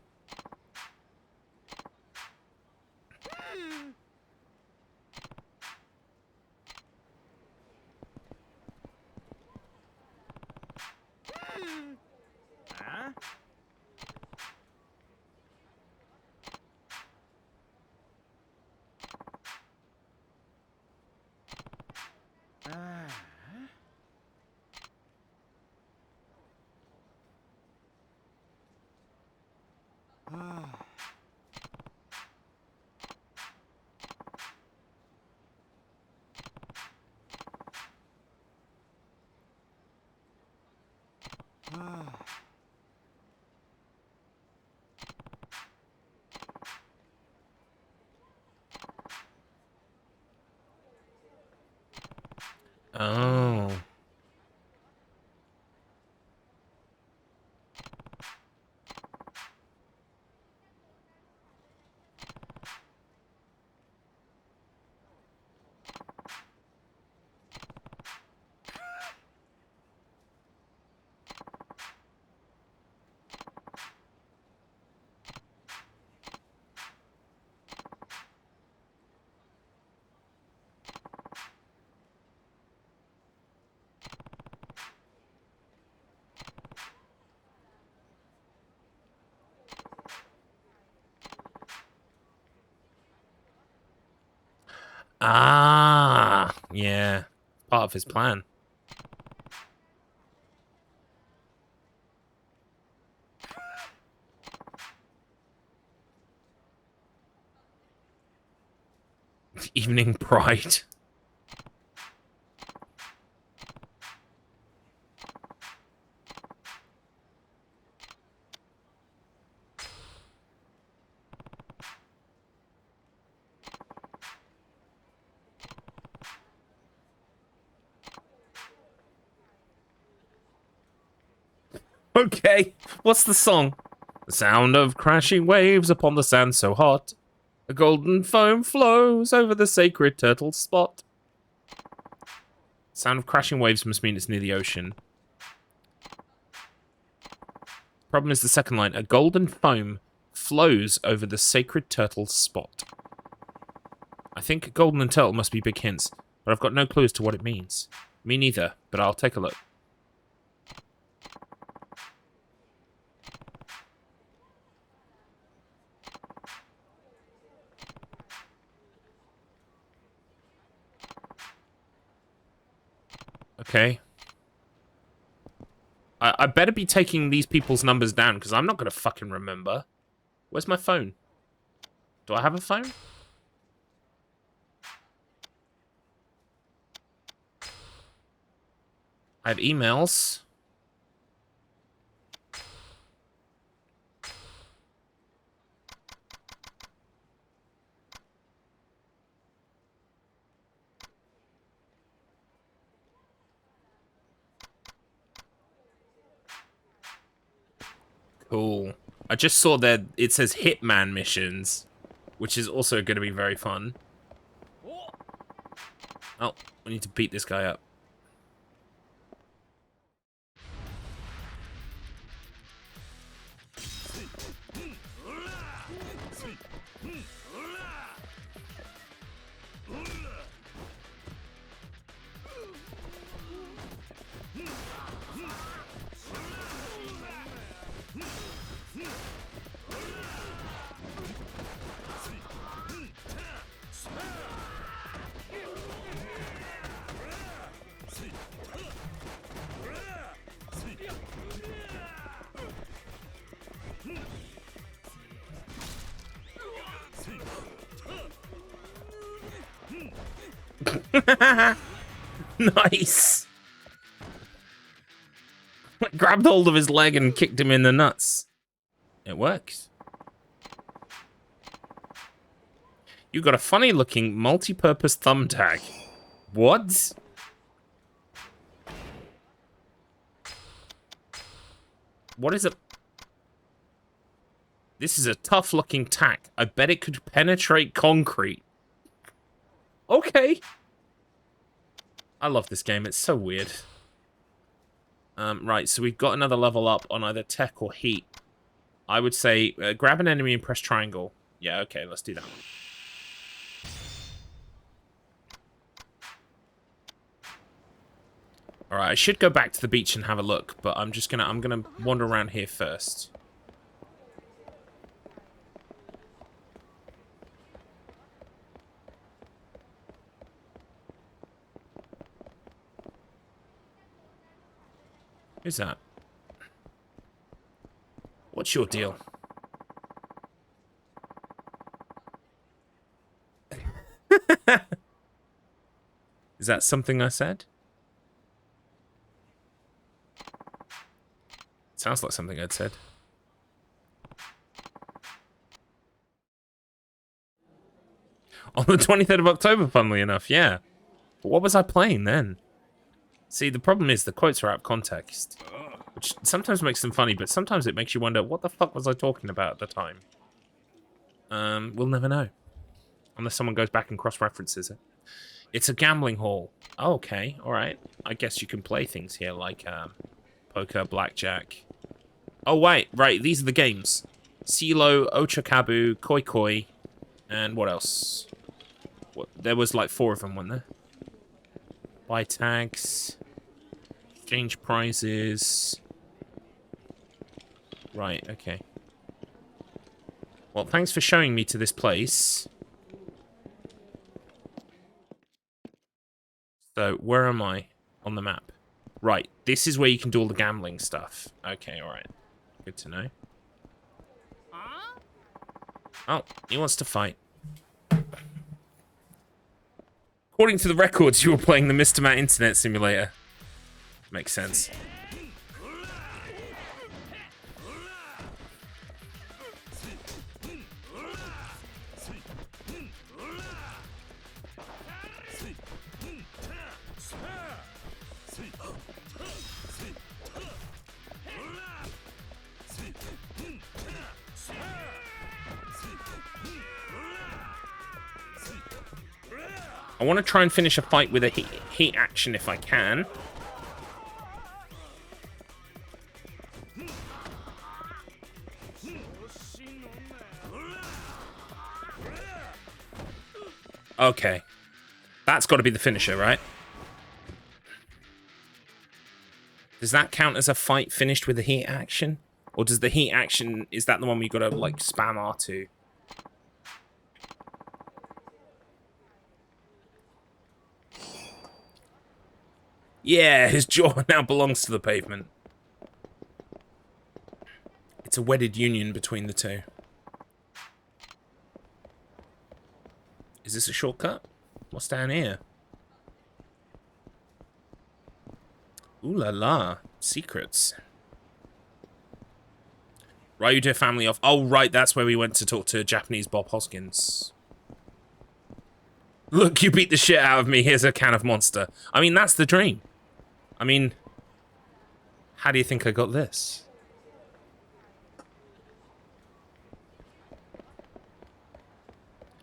Oh. Ah, yeah. Part of his plan. Evening Pride. Okay, what's the song? The sound of crashing waves upon the sand so hot. A golden foam flows over the sacred turtle spot. Sound of crashing waves must mean it's near the ocean. Problem is the second line. A golden foam flows over the sacred turtle spot. I think golden and turtle must be big hints, but I've got no clue as to what it means. Me neither, but I'll take a look. Okay. I better be taking these people's numbers down, because I'm not going to fucking remember. Where's my phone? Do I have a phone? I have emails. Cool. I just saw that it says Hitman missions, which is also going to be very fun. Oh, we need to beat this guy up. Nice. Grabbed hold of his leg and kicked him in the nuts. It works. You got a funny looking multi-purpose thumbtack. What? What is it? This is a tough looking tack. I bet it could penetrate concrete. Okay. I love this game. It's so weird. Right, so we've got another level up on either tech or heat. I would say grab an enemy and press triangle. Yeah, okay, let's do that one. All right, I should go back to the beach and have a look, but I'm gonna wander around here first. Who's that? What's your deal? Is that something I said? Sounds like something I'd said. On the 23rd of October, funnily enough, yeah. But what was I playing then? See, the problem is the quotes are out of context. Which sometimes makes them funny, but sometimes it makes you wonder, what the fuck was I talking about at the time? We'll never know. Unless someone goes back and cross-references it. It's a gambling hall. Oh, okay, alright. I guess you can play things here like poker, blackjack. Oh, wait, right, these are the games. CeeLo, Ochakabu, Koi Koi, and what else? There was like 4 of them, weren't there? Buy tags. Exchange prizes. Right, okay. Well, thanks for showing me to this place. So, where am I on the map? Right, this is where you can do all the gambling stuff. Okay, alright. Good to know. Oh, he wants to fight. According to the records, you were playing the Mr. Matt Internet Simulator. Makes sense. I want to try and finish a fight with a heat action if I can. Okay. That's got to be the finisher, right? Does that count as a fight finished with a heat action? Or does the heat action, is that the one where you got to, like, spam R2? Yeah, his jaw now belongs to the pavement. It's a wedded union between the two. Is this a shortcut? What's down here? Ooh la la. Secrets. Ryuta family off. Oh, right, that's where we went to talk to Japanese Bob Hoskins. Look, you beat the shit out of me. Here's a can of Monster. I mean, that's the dream. I mean, how do you think I got this?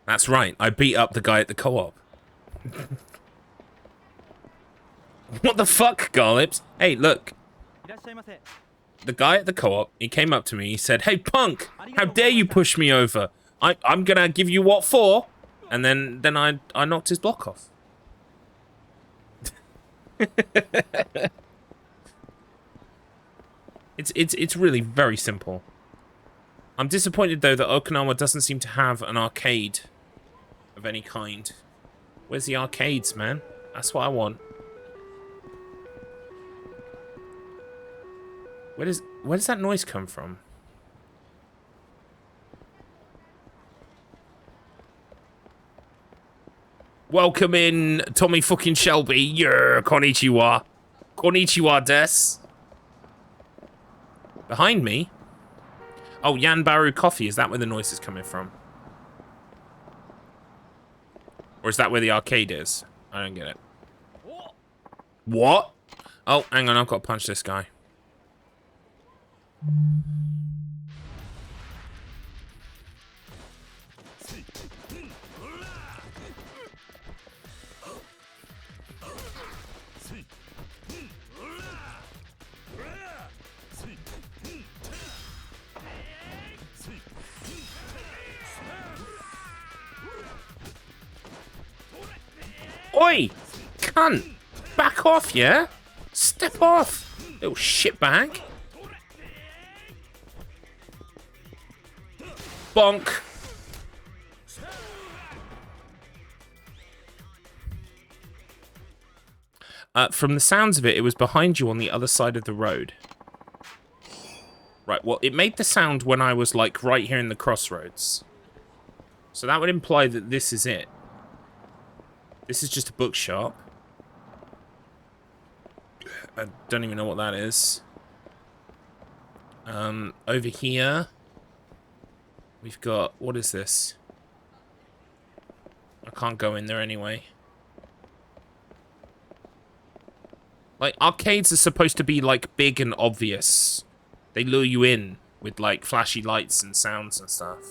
That's right, I beat up the guy at the co-op. What the fuck, Garlips? Hey, look. The guy at the co-op, he came up to me, he said, "Hey, punk, how dare you push me over? I'm gonna give you what for?" And then I knocked his block off. It's really very simple. I'm disappointed though that Okinawa doesn't seem to have an arcade of any kind. Where's the arcades, man? That's what I want. Where does that noise come from? Welcome in, Tommy fucking Shelby. Yeah, konnichiwa. Konnichiwa des. Behind me? Oh, Yanbaru Coffee. Is that where the noise is coming from? Or is that where the arcade is? I don't get it. What? Oh, hang on. I've got to punch this guy. Oi! Cunt! Back off, yeah? Step off! Little shitbag. Bonk. From the sounds of it, it was behind you on the other side of the road. Right, well, it made the sound when I was, like, right here in the crossroads. So that would imply that this is it. This is just a bookshop. I don't even know what that is. Over here, we've got... What is this? I can't go in there anyway. Like, arcades are supposed to be, like, big and obvious. They lure you in with, like, flashy lights and sounds and stuff.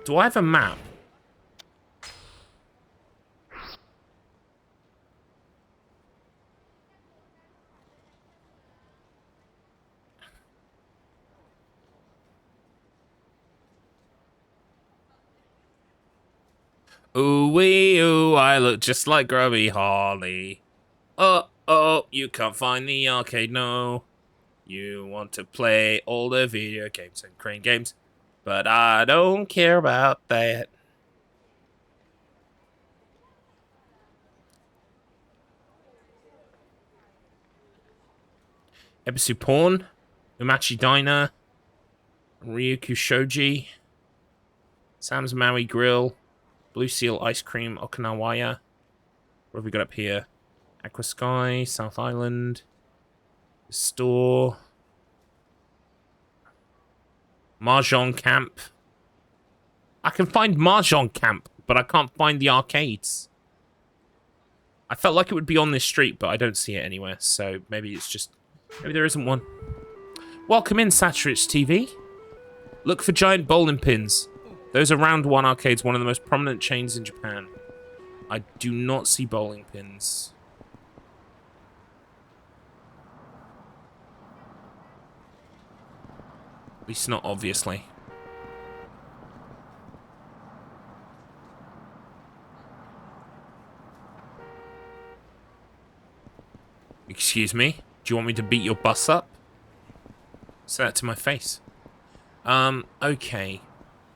Do I have a map? Ooh wee ooh, I look just like Grubby Holly. Oh, you can't find the arcade, no. You want to play all the video games and crane games, but I don't care about that. Ebisu Porn, Umachi Diner, Ryukyu Shoji, Sam's Maui Grill, Blue Seal Ice Cream, Okinawaya. What have we got up here? Aqua Sky, South Island, the store, Mahjong Camp. I can find Mahjong Camp, but I can't find the arcades. I felt like it would be on this street, but I don't see it anywhere, so maybe it's just... Maybe there isn't one. Welcome in, Saturich TV. Look for giant bowling pins. Those are Round 1 arcades, one of the most prominent chains in Japan. I do not see bowling pins. At least not obviously. Excuse me? Do you want me to beat your bus up? Say that to my face. Okay.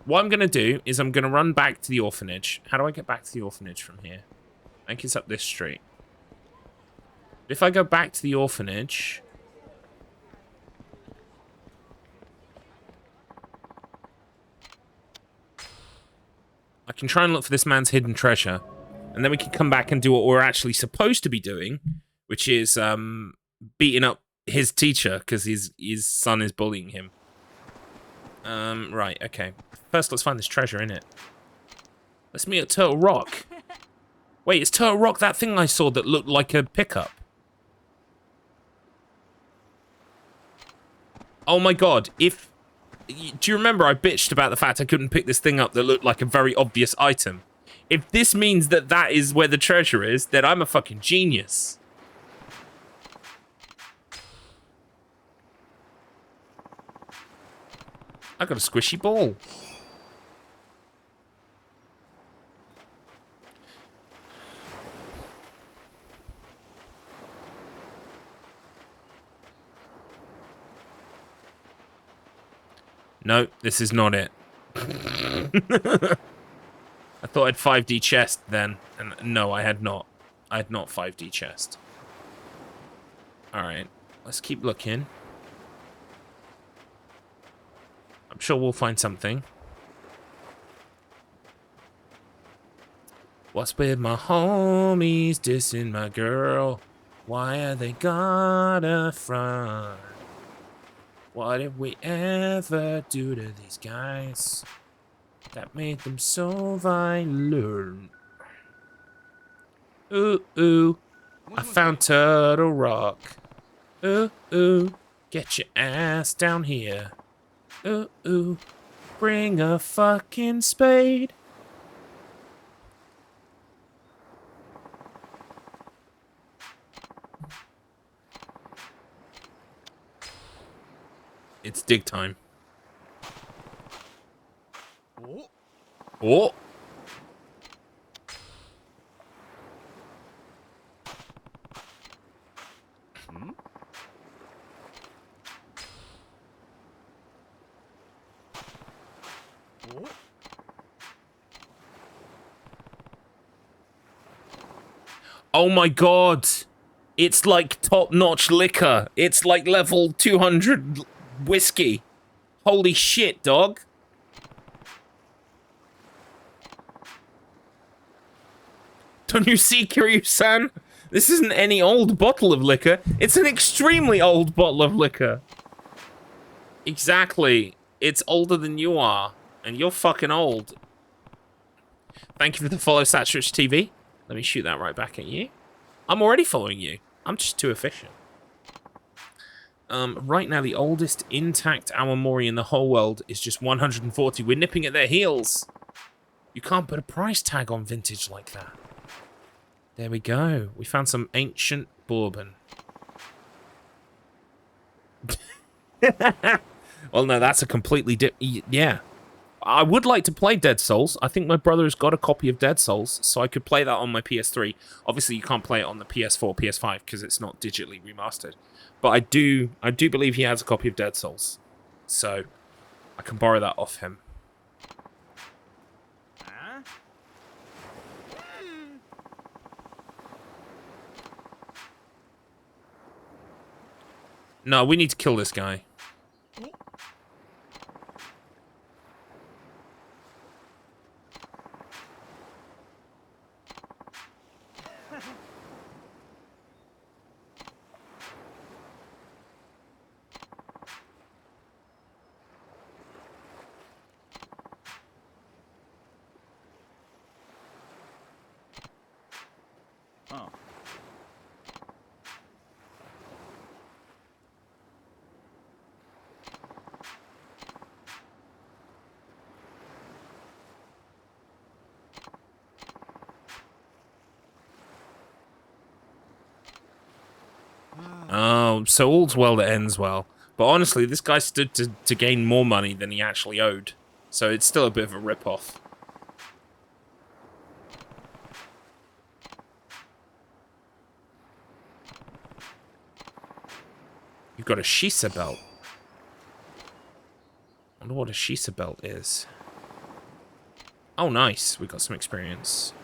What I'm going to do is I'm going to run back to the orphanage. How do I get back to the orphanage from here? I think it's up this street. But if I go back to the orphanage... I can try and look for this man's hidden treasure. And then we can come back and do what we're actually supposed to be doing, which is beating up his teacher because his son is bullying him. Right, okay. First, let's find this treasure, innit? Let's meet at Turtle Rock. Wait, is Turtle Rock that thing I saw that looked like a pickup? Oh my god, if... Do you remember I bitched about the fact I couldn't pick this thing up that looked like a very obvious item? If this means that that is where the treasure is, then I'm a fucking genius. I got a squishy ball. No, this is not it. I thought I'd 5D chest then, and no, I had not. I had not 5D chest. Alright, let's keep looking. I'm sure we'll find something. What's with my homies dissing my girl? Why are they gotta front? What did we ever do to these guys that made them so violent? Ooh, ooh, I found Turtle Rock. Ooh, ooh, get your ass down here. Ooh, ooh, bring a fucking spade. dig time. Oh. Oh my god. It's like top-notch liquor. It's like level 200 whiskey. Holy shit, dog. Don't you see, Kiryu-san? This isn't any old bottle of liquor. It's an extremely old bottle of liquor. Exactly. It's older than you are. And you're fucking old. Thank you for the follow, Saturich TV. Let me shoot that right back at you. I'm already following you. I'm just too efficient. Right now, the oldest intact Awamori in the whole world is just 140. We're nipping at their heels. You can't put a price tag on vintage like that. There we go. We found some ancient bourbon. Well, no, that's a completely yeah. I would like to play Dead Souls. I think my brother has got a copy of Dead Souls, so I could play that on my PS3. Obviously, you can't play it on the PS4, PS5, because it's not digitally remastered. But I do believe he has a copy of Dead Souls. So, I can borrow that off him. No, we need to kill this guy. Oh, so all's well that ends well. But honestly, this guy stood to gain more money than he actually owed. So it's still a bit of a rip-off. You've got a Shisa belt. I wonder what a Shisa belt is. Oh, nice. We got some experience.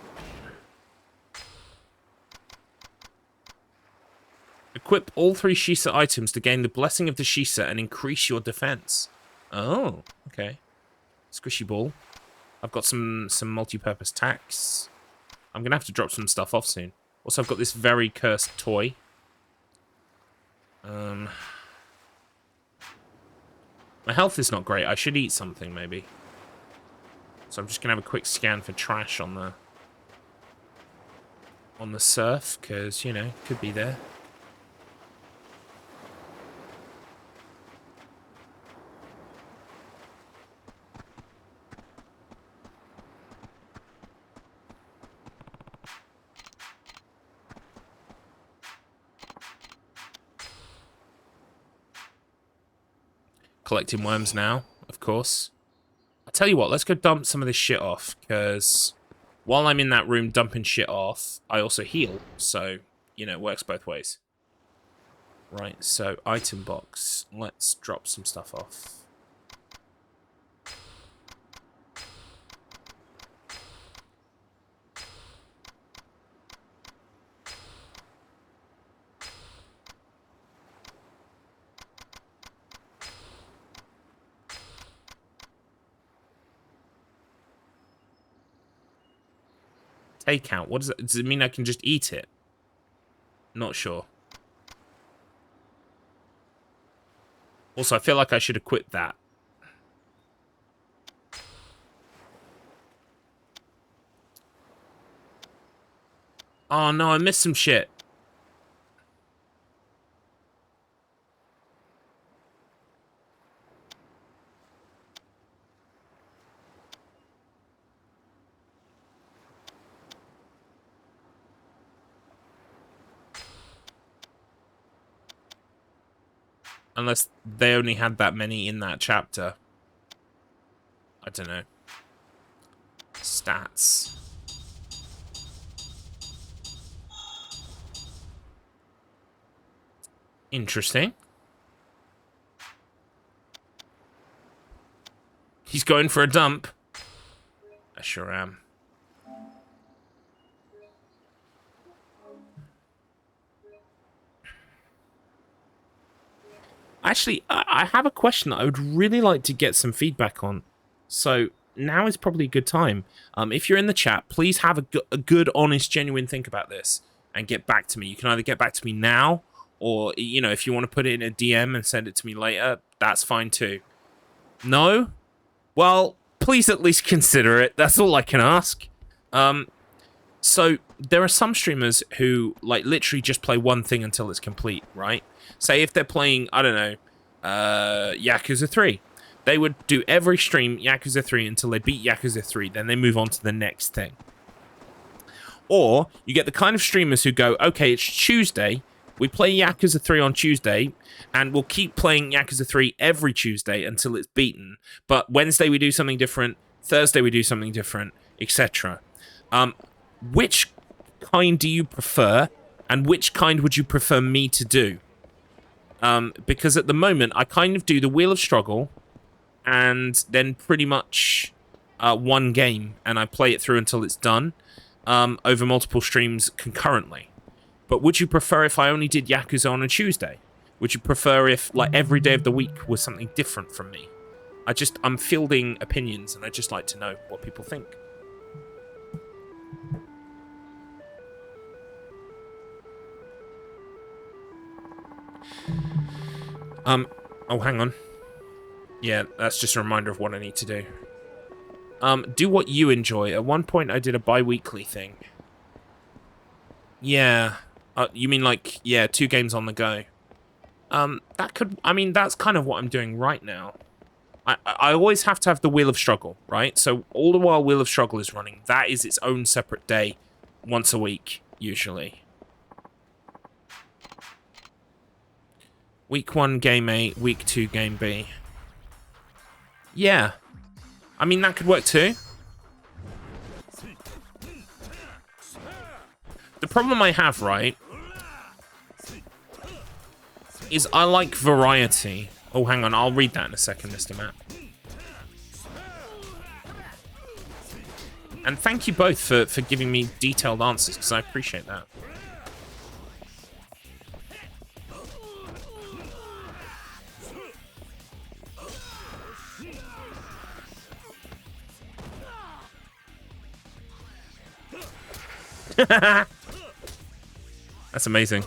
Equip all 3 Shisa items to gain the blessing of the Shisa and increase your defense. Oh, okay. Squishy ball. I've got some multi-purpose tacks. I'm gonna have to drop some stuff off soon. Also, I've got this very cursed toy. My health is not great. I should eat something, maybe. So I'm just gonna have a quick scan for trash on the surf, because, you know, could be there. Collecting worms now, of course. I tell you what, let's go dump some of this shit off, because while I'm in that room dumping shit off, I also heal. So, you know, it works both ways. Right, so item box. Let's drop some stuff off. Takeout. What does it? Does it mean I can just eat it? Not sure. Also, I feel like I should equip that. Oh no, I missed some shit. Unless they only had that many in that chapter. I don't know. Stats. Interesting. He's going for a dump. I sure am. Actually, I have a question that I would really like to get some feedback on. So now is probably a good time. If you're in the chat, please have a good, honest, genuine think about this and get back to me. You can either get back to me now, or, you know, if you want to put it in a DM and send it to me later, that's fine too. No? Well, please at least consider it. That's all I can ask. So there are some streamers who, like, literally just play one thing until it's complete, right? Say if they're playing, I don't know, Yakuza 3. They would do every stream Yakuza 3 until they beat Yakuza 3. Then they move on to the next thing. Or you get the kind of streamers who go, okay, it's Tuesday. We play Yakuza 3 on Tuesday, and we'll keep playing Yakuza 3 every Tuesday until it's beaten. But Wednesday we do something different, Thursday we do something different, etc. Which kind do you prefer, and which kind would you prefer me to do? Because at the moment, I kind of do the Wheel of Struggle, and then pretty much one game, and I play it through until it's done, over multiple streams concurrently. But would you prefer if I only did Yakuza on a Tuesday? Would you prefer if, like, every day of the week was something different from me? I'm fielding opinions, and I'd just like to know what people think. Oh, hang on. Yeah, that's just a reminder of what I need to do. Do what you enjoy. At one point, I did a bi-weekly thing. Yeah. You mean like, yeah, 2 games on the go. That could, I mean, that's kind of what I'm doing right now. I always have to have the Wheel of Struggle, right? So all the while Wheel of Struggle is running, that is its own separate day once a week, usually. Week 1, game A. Week 2, game B. Yeah. I mean, that could work too. The problem I have, right, is I like variety. Oh, hang on. I'll read that in a second, Mr. Matt. And thank you both for giving me detailed answers, because I appreciate that. That's amazing.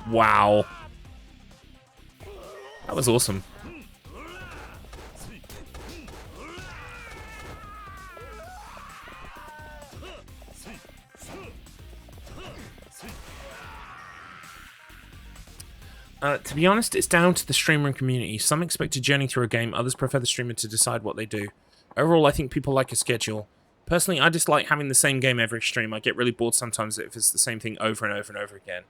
Wow. That was awesome. To be honest, it's down to the streamer and community. Some expect a journey through a game, others prefer the streamer to decide what they do. Overall, I think people like a schedule. Personally, I just like having the same game every stream. I get really bored sometimes if it's the same thing over and over and over again.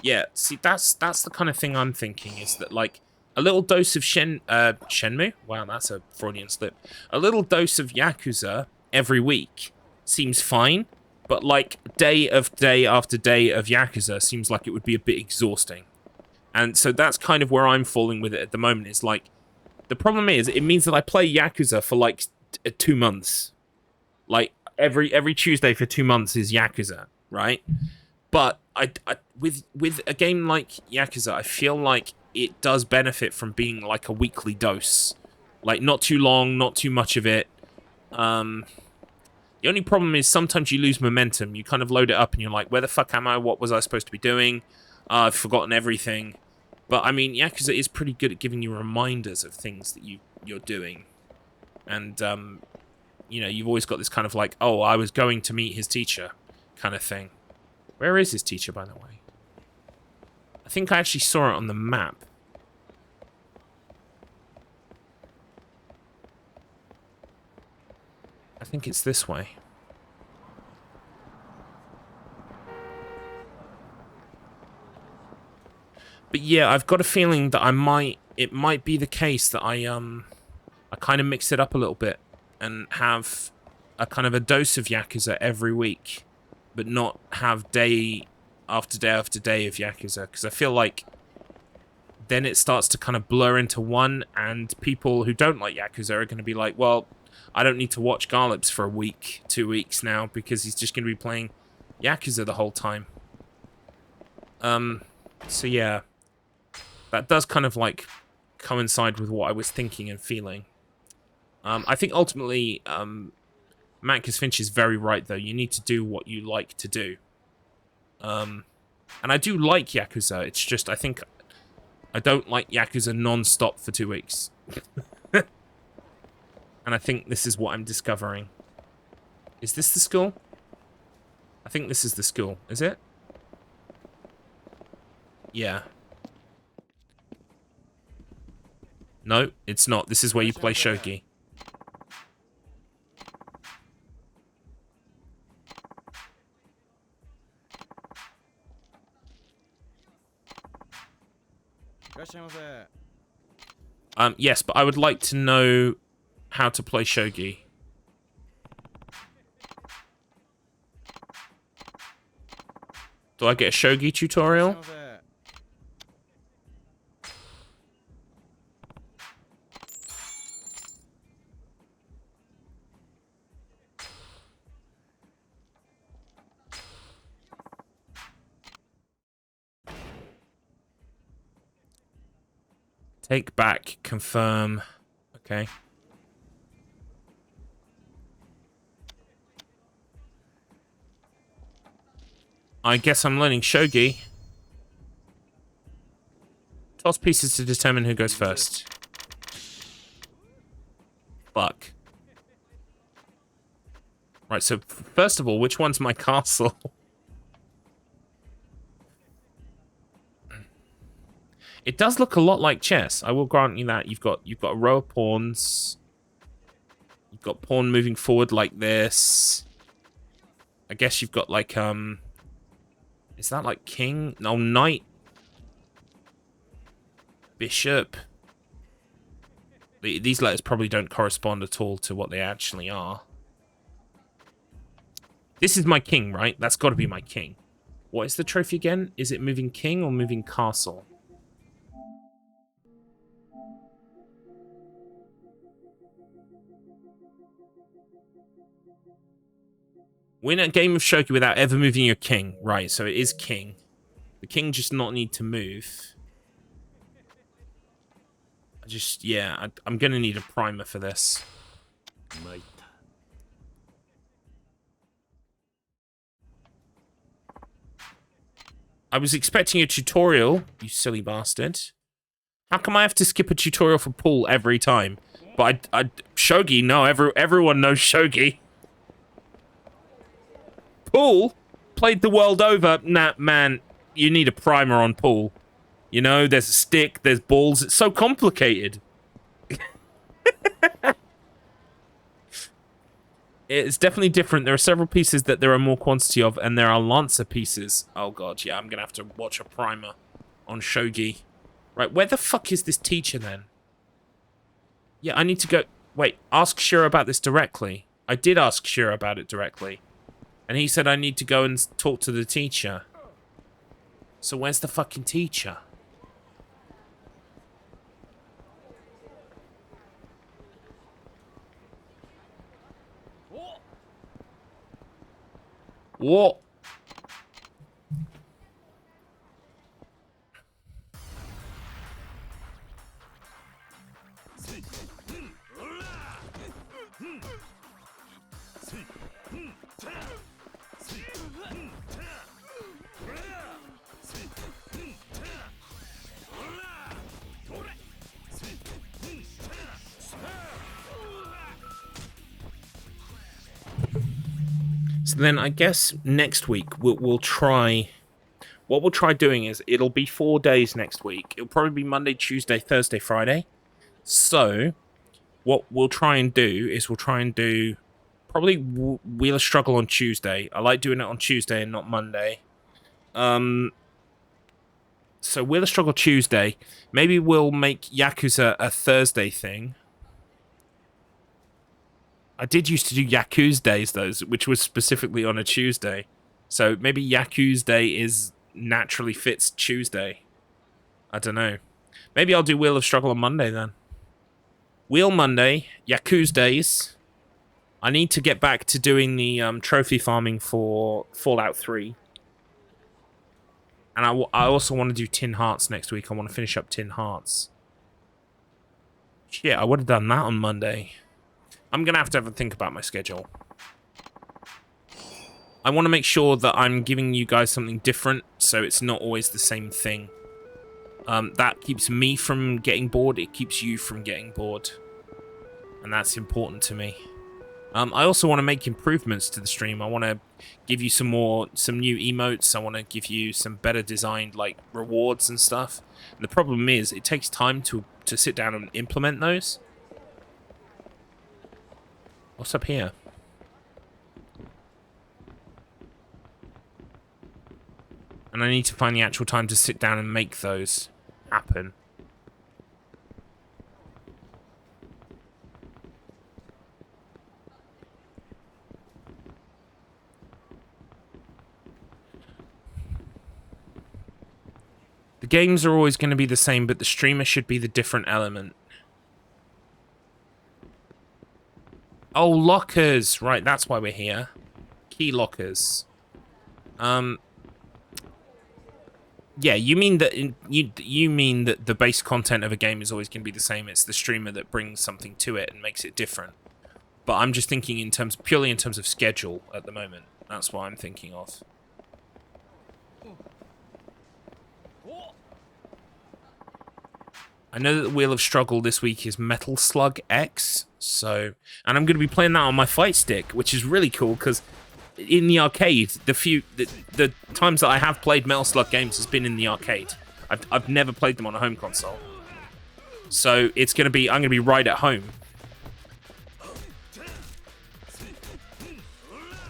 Yeah, see, that's the kind of thing I'm thinking, is that, like, a little dose of Shenmue? Wow, that's a Freudian slip. A little dose of Yakuza every week seems fine, but, like, day after day of Yakuza seems like it would be a bit exhausting. And so that's kind of where I'm falling with it at the moment. It's like, the problem is, it means that I play Yakuza for, like, 2 months. Like, every Tuesday for 2 months is Yakuza, right? But with a game like Yakuza, I feel like it does benefit from being like a weekly dose. Like, not too long, not too much of it. The only problem is sometimes you lose momentum. You kind of load it up and you're like, where the fuck am I? What was I supposed to be doing? I've forgotten everything. But, I mean, Yakuza is pretty good at giving you reminders of things that you're doing. And, you know, you've always got this kind of like, oh, I was going to meet his teacher kind of thing. Where is his teacher, by the way? I think I actually saw it on the map. I think it's this way. But yeah, I've got a feeling that it might be the case that I kind of mix it up a little bit and have a kind of a dose of Yakuza every week, but not have day after day after day of Yakuza, because I feel like then it starts to kind of blur into one, and people who don't like Yakuza are going to be like, well, I don't need to watch Garlips for a week, 2 weeks now, because he's just going to be playing Yakuza the whole time. So yeah, that does kind of like coincide with what I was thinking and feeling. I think ultimately, Mankus Finch is very right, though. You need to do what you like to do. And I do like Yakuza. It's just, I think I don't like Yakuza non-stop for 2 weeks. And I think this is what I'm discovering. Is this the school? I think this is the school. Is it? Yeah. No, it's not. This is where you play shogi. Yes, but I would like to know how to play shogi. Do I get a shogi tutorial? Take back, confirm. Okay. I guess I'm learning shogi. Toss pieces to determine who goes first. Fuck. Right, so first of all, which one's my castle? It does look a lot like chess. I will grant you that. You've got a row of pawns. You've got pawn moving forward like this. I guess you've got like is that like king? No, knight. Bishop. These letters probably don't correspond at all to what they actually are. This is my king, right? That's got to be my king. What is the trophy again? Is it moving king or moving castle? Win a game of shogi without ever moving your king. Right, so it is king. The king just not need to move. I'm gonna need a primer for this. I was expecting a tutorial, you silly bastard. How come I have to skip a tutorial for pool every time? But shogi, no, everyone knows shogi. Pool? Played the world over? Nah, man, you need a primer on pool. You know, there's a stick, there's balls. It's so complicated. It's definitely different. There are several pieces that there are more quantity of, and there are Lancer pieces. Oh god, yeah, I'm gonna have to watch a primer on shogi. Right, where the fuck is this teacher then? Yeah, I need to go... Wait, ask Shura about this directly. I did ask Shura about it directly. And he said I need to go and talk to the teacher. So where's the fucking teacher? What? So then I guess next week we'll try... What we'll try doing is it'll be 4 days next week. It'll probably be Monday, Tuesday, Thursday, Friday. So what we'll try and do is probably Wheel of Struggle on Tuesday. I like doing it on Tuesday and not Monday. So So Wheel of Struggle Tuesday. Maybe we'll make Yakuza a Thursday thing. I did used to do Yakuza days, though, which was specifically on a Tuesday. So maybe Yakuza Day is naturally fits Tuesday. I don't know. Maybe I'll do Wheel of Struggle on Monday, then. Wheel Monday, Yakuza days. I need to get back to doing the trophy farming for Fallout 3. And I also want to do Tin Hearts next week. I want to finish up Tin Hearts. Shit, I would have done that on Monday. I'm going to have a think about my schedule. I want to make sure that I'm giving you guys something different, so it's not always the same thing. That keeps me from getting bored. It keeps you from getting bored. And that's important to me. I also want to make improvements to the stream. I want to give you some new emotes. I want to give you some better designed, like, rewards and stuff. And the problem is, it takes time to sit down and implement those. What's up here? And I need to find the actual time to sit down and make those happen. The games are always going to be the same, but the streamer should be the different element. Oh, lockers! Right, that's why we're here. Key lockers. Yeah, you mean that you mean that the base content of a game is always going to be the same. It's the streamer that brings something to it and makes it different. But I'm just thinking purely in terms of schedule at the moment. That's what I'm thinking of. I know that the Wheel of Struggle this week is Metal Slug X, and I'm going to be playing that on my Fight Stick, which is really cool because in the arcade, the times that I have played Metal Slug games has been in the arcade. I've never played them on a home console, so I'm going to be right at home.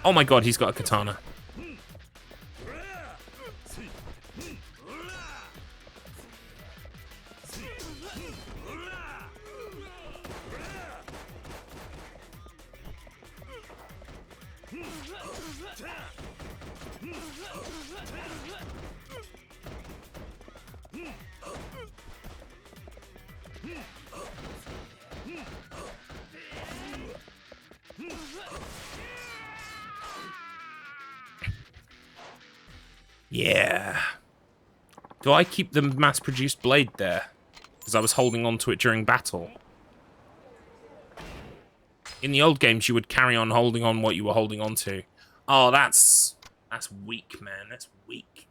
Oh my god, he's got a katana. Yeah. Do I keep the mass-produced blade there? Because I was holding on to it during battle. In the old games, you would carry on holding on what you were holding on to. Oh, that's weak, man. That's weak.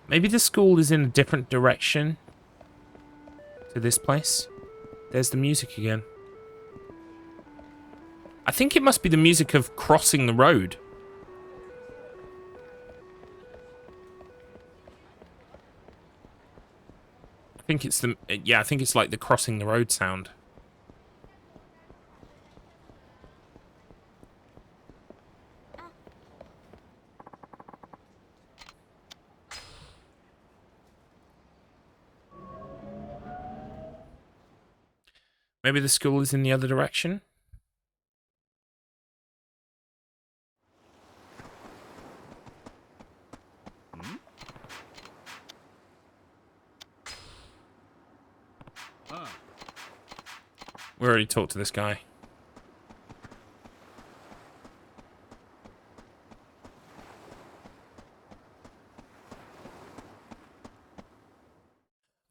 Maybe the school is in a different direction to this place. There's the music again. I think it must be the music of crossing the road. I think it's I think it's like the crossing the road sound. Maybe the school is in the other direction? We already talked to this guy.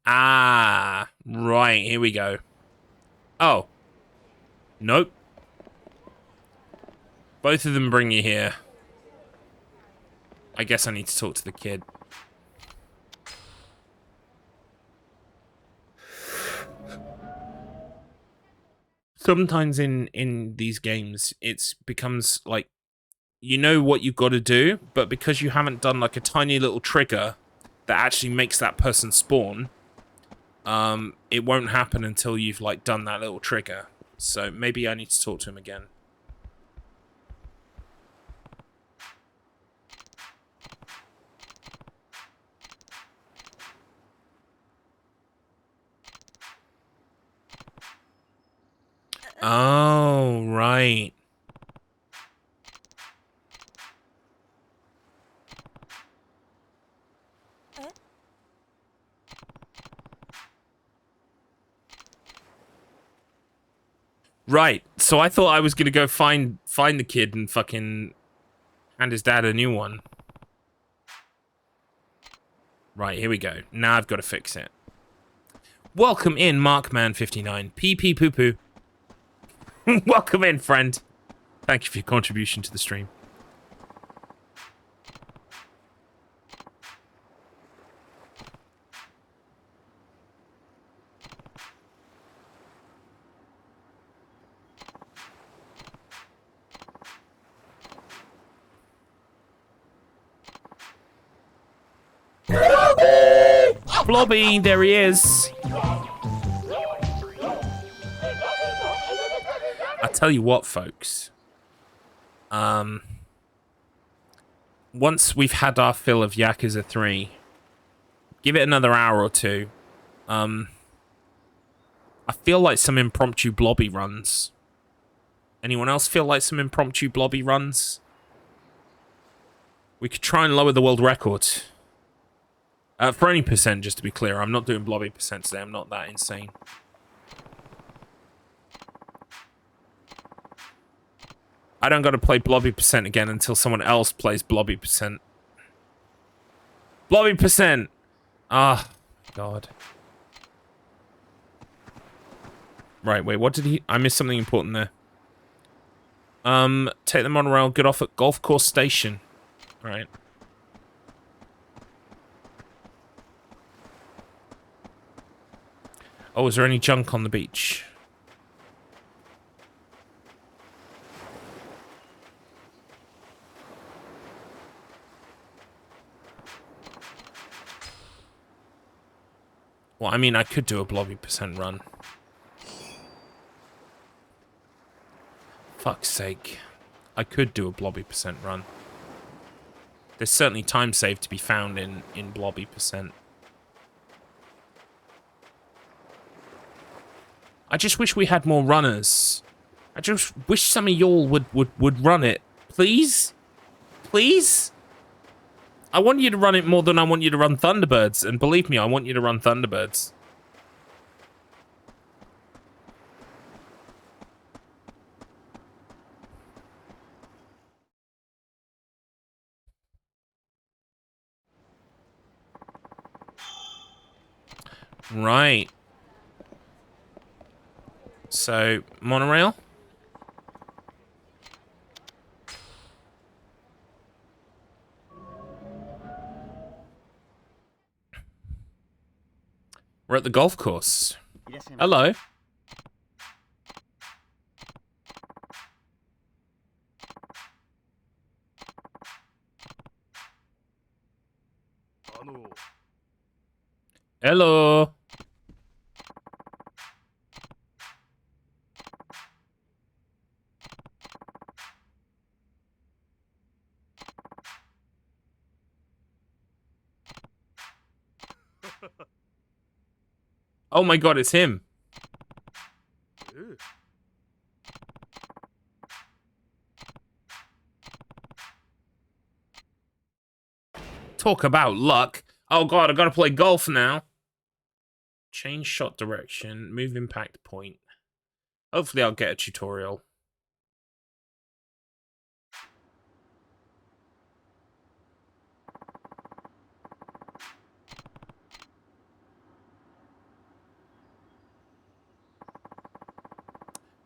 Ah, right, here we go. Oh. Nope. Both of them bring you here. I guess I need to talk to the kid. Sometimes in these games, it becomes like you know what you've got to do, but because you haven't done like a tiny little trigger that actually makes that person spawn, it won't happen until you've like done that little trigger. So maybe I need to talk to him again. Oh, right. Right. So I thought I was gonna go find the kid and fucking hand his dad a new one. Right, here we go. Now I've got to fix it. Welcome in, Markman59. Pee pee poo poo. Welcome in, friend. Thank you for your contribution to the stream. Blobby, there he is. I tell you what, folks. Once we've had our fill of Yakuza 3, give it another hour or two. I feel like some impromptu Blobby runs. Anyone else feel like some impromptu Blobby runs? We could try and lower the world record. For any percent, just to be clear. I'm not doing Blobby percent today. I'm not that insane. I don't got to play Blobby percent again until someone else plays Blobby percent. Blobby percent! Ah, God. Right, wait, what did he... I missed something important there. Take the monorail, get off at Golf Course Station. Alright. Oh, is there any junk on the beach? Well, I mean, I could do a Blobby percent run. Fuck's sake. I could do a Blobby percent run. There's certainly time saved to be found in Blobby percent. I just wish we had more runners. I just wish some of y'all would run it. Please? Please? I want you to run it more than I want you to run Thunderbirds. And believe me, I want you to run Thunderbirds. Right. So, monorail? We're at the golf course. Hello. Hello. Oh my god, it's him. Talk about luck. Oh god, I gotta play golf now. Change shot direction, move impact point. Hopefully I'll get a tutorial.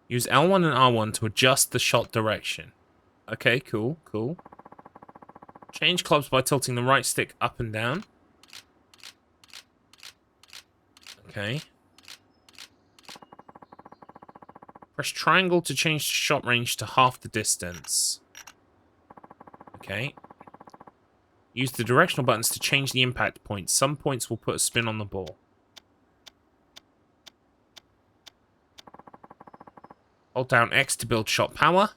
Use L1 and R1 to adjust the shot direction. Okay, cool, cool. Change clubs by tilting the right stick up and down. Okay. Press triangle to change the shot range to half the distance. Okay. Use the directional buttons to change the impact points. Some points will put a spin on the ball. Hold down X to build shot power.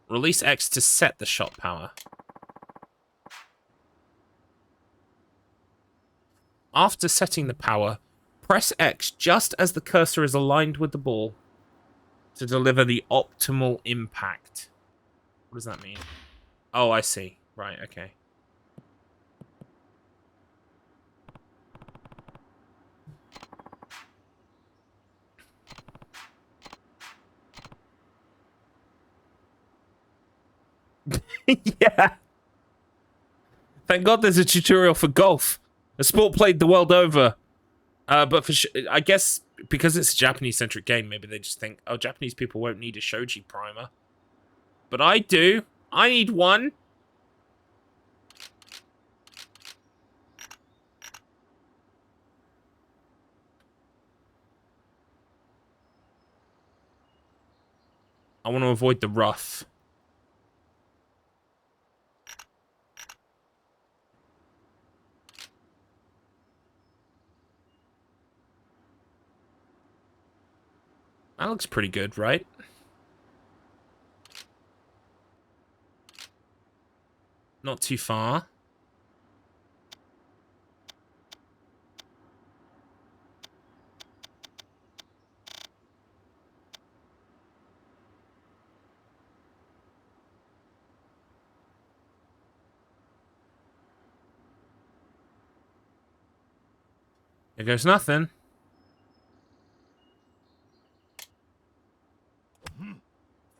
Release X to set the shot power. After setting the power, press X just as the cursor is aligned with the ball to deliver the optimal impact. What does that mean? Oh, I see. Right, okay. Yeah. Thank God there's a tutorial for golf. A sport played the world over. But for I guess because it's a Japanese-centric game, maybe they just think, oh, Japanese people won't need a shoji primer. But I do. I need one. I want to avoid the rough. That looks pretty good, right? Not too far. There goes nothing.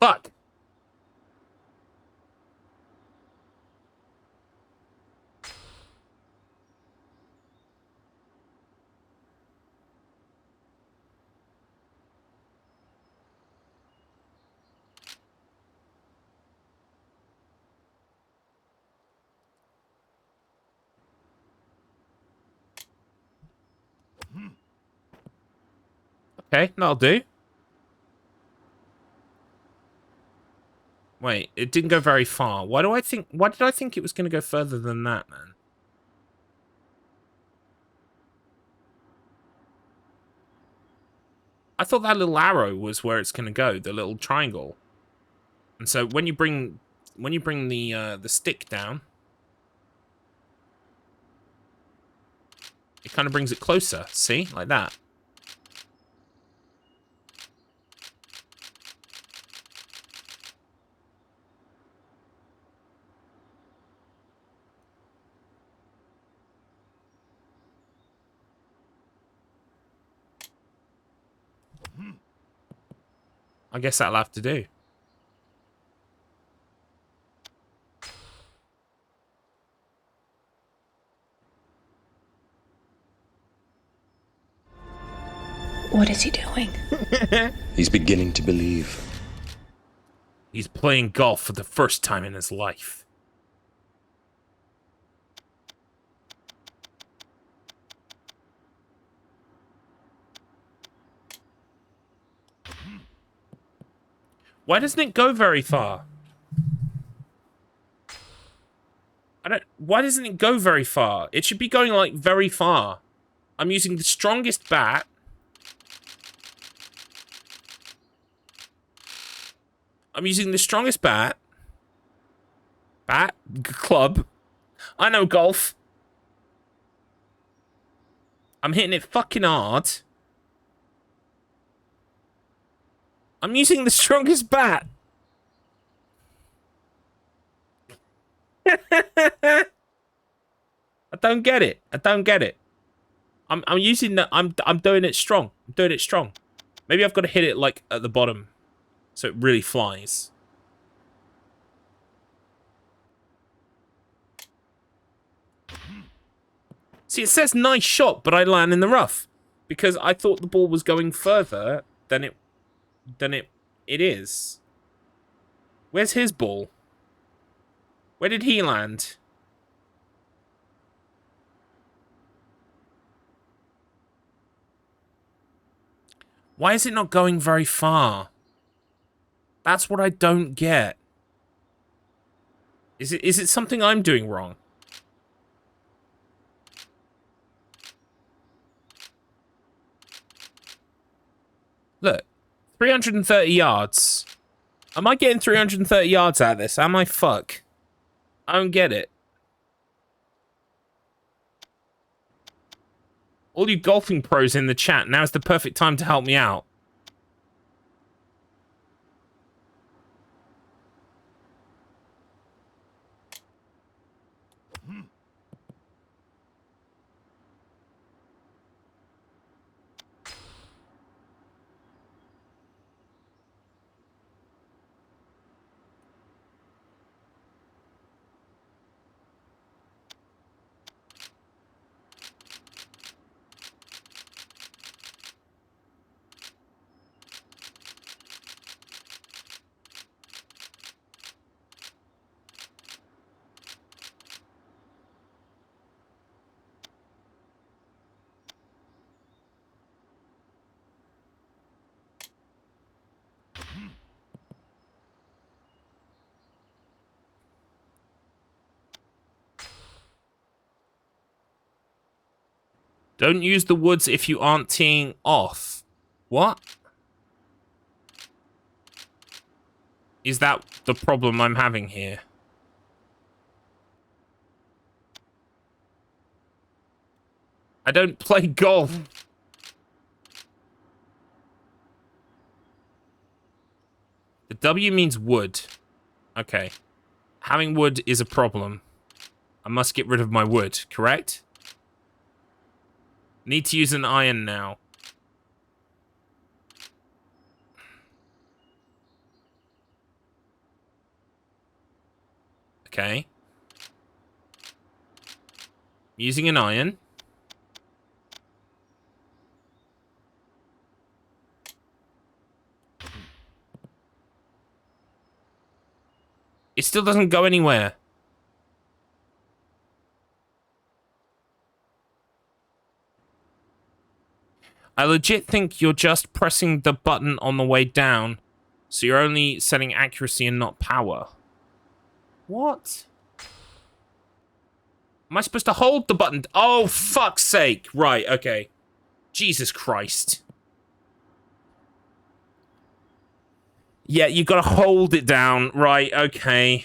Fuck. Okay, that'll do. Wait, it didn't go very far. Why did I think it was going to go further than that, man? I thought that little arrow was where it's going to go, the little triangle. And so when you bring the stick down, it kind of brings it closer. See? Like that. I guess that'll have to do. What is he doing? He's beginning to believe. He's playing golf for the first time in his life. Why doesn't it go very far? Why doesn't it go very far? It should be going, like, very far. I'm using the strongest bat. I'm using the strongest bat. Club. I know golf. I'm hitting it fucking hard. I'm using the strongest bat. I don't get it. I don't get it. I'm using the I'm doing it strong. I'm doing it strong. Maybe I've got to hit it like at the bottom so it really flies. See, it says nice shot, but I land in the rough because I thought the ball was going further than it is. Where's his ball? Where did he land? Why is it not going very far? That's what I don't get. Is it something I'm doing wrong? Look, 330 yards. Am I getting 330 yards out of this? Am I fuck? I don't get it. All you golfing pros in the chat, now's the perfect time to help me out. Don't use the woods if you aren't teeing off. What? Is that the problem I'm having here? I don't play golf. The W means wood. Okay. Having wood is a problem. I must get rid of my wood, correct? Need to use an iron now. Okay. Using an iron. It still doesn't go anywhere. I legit think you're just pressing the button on the way down, so you're only setting accuracy and not power. What? Am I supposed to hold the button? Oh, fuck's sake. Right, okay. Jesus Christ. Yeah, you gotta hold it down. Right, okay.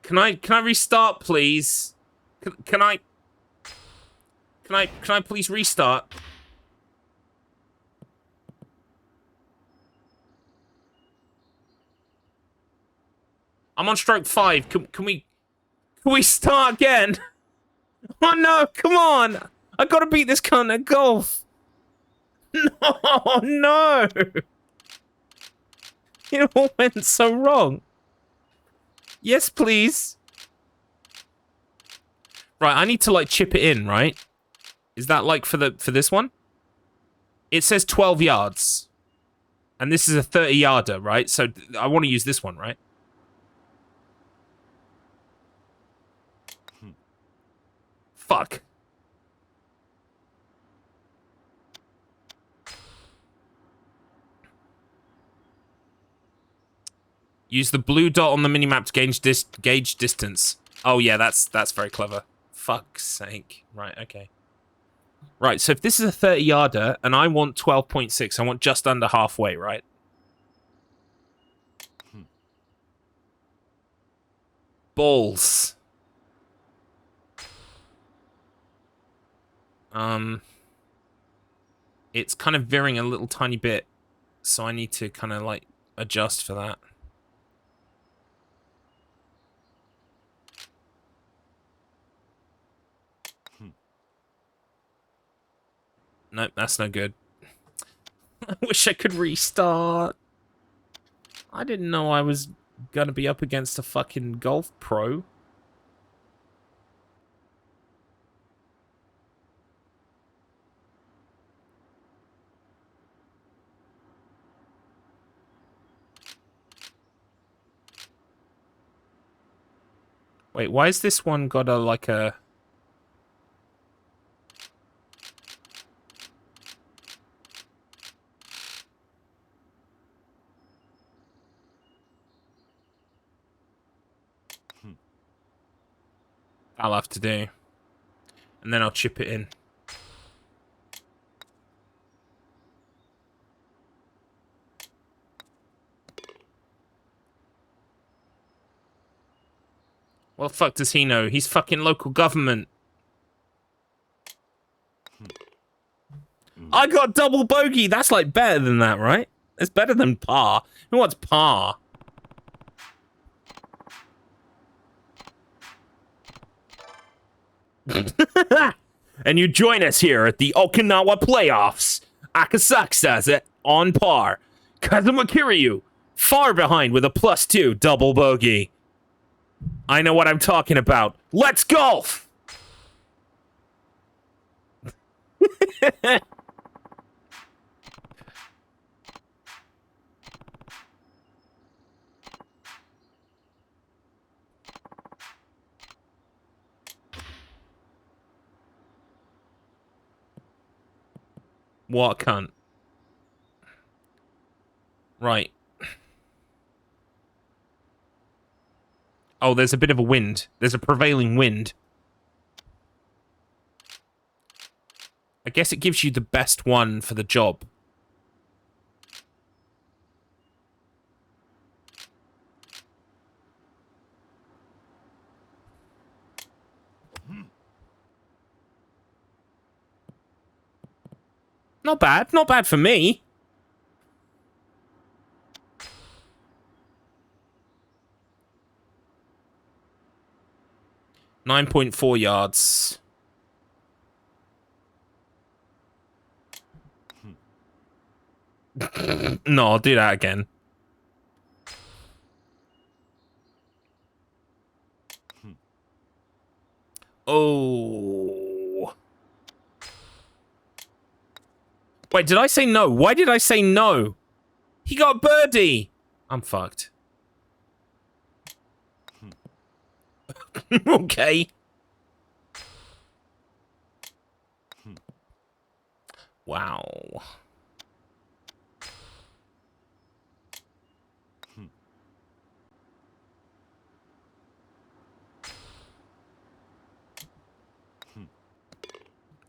Can I restart, please? Can I please restart? I'm on stroke 5. Can we start again? Oh no, come on! I gotta beat this cunt at golf. No, no! It all went so wrong. Yes, please. Right, I need to like chip it in, right? Is that like for this one? It says 12 yards. And this is a 30-yarder, right? So I want to use this one, right? Fuck. Use the blue dot on the minimap to gauge distance. Oh yeah, that's very clever. Fuck's sake. Right, okay. Right, so if this is a 30-yarder and I want 12.6, I want just under halfway, right? Balls. It's kind of veering a little tiny bit, so I need to kind of like adjust for that. Nope, that's no good. I wish I could restart. I didn't know I was gonna be up against a fucking golf pro. Wait, why is this one got a, like a... I'll have to do. And then I'll chip it in. What the fuck does he know? He's fucking local government. I got double bogey. That's like better than that, right? It's better than par. Who wants par? And you join us here at the Okinawa playoffs. Akasakusa is it on par. Kazuma Kiryu far behind with a +2 double bogey. I know what I'm talking about. Let's golf! What a cunt. Right. Oh, there's a bit of a wind. There's a prevailing wind. I guess it gives you the best one for the job. Not bad. Not bad for me. .4 yards. No, I'll do that again. Oh. Wait, did I say no? Why did I say no? He got birdie. I'm fucked. Okay. Wow.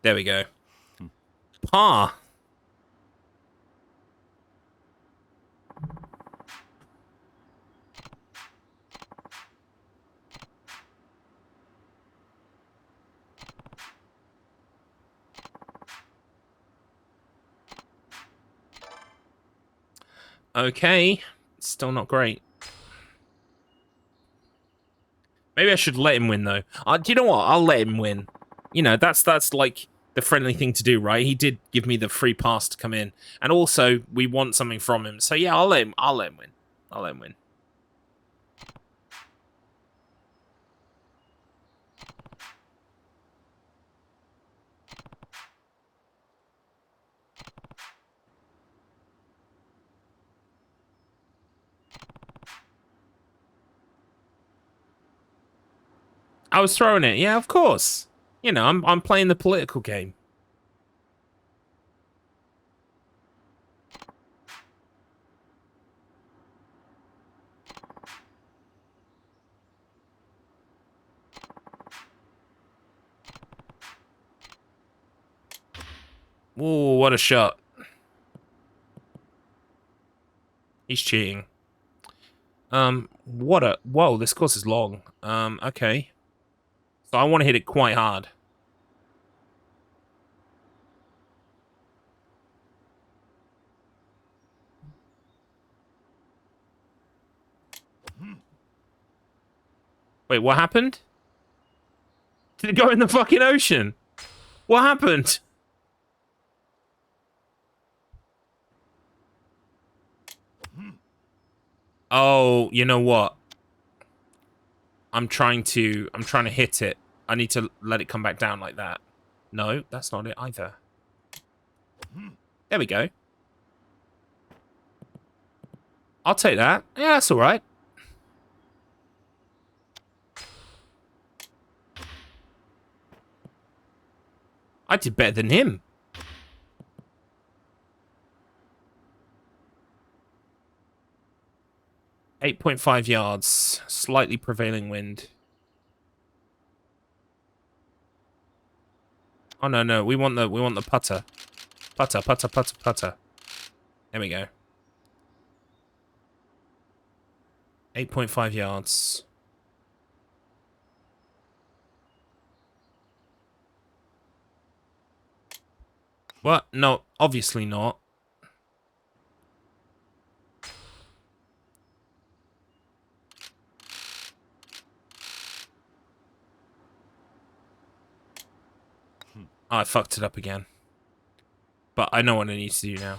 There we go. Par. Okay. Still not great. Maybe I should let him win, though. Do you know what? I'll let him win. You know, that's like the friendly thing to do, right? He did give me the free pass to come in. And also, we want something from him. So yeah, I'll let him win. I'll let him win. I was throwing it. Yeah, of course. You know, I'm playing the political game. Ooh, what a shot. He's cheating. Whoa, this course is long. Okay. So I want to hit it quite hard. Wait, what happened? Did it go in the fucking ocean? What happened? Oh, you know what? I'm trying to hit it. I need to let it come back down like that. No, that's not it either. There we go. I'll take that. Yeah, that's all right. I did better than him. .5 yards. Slightly prevailing wind. Oh no, we want the putter. Putter. There we go. 8.5 yards. What? No, obviously not. Oh, I fucked it up again. But I know what I need to do now.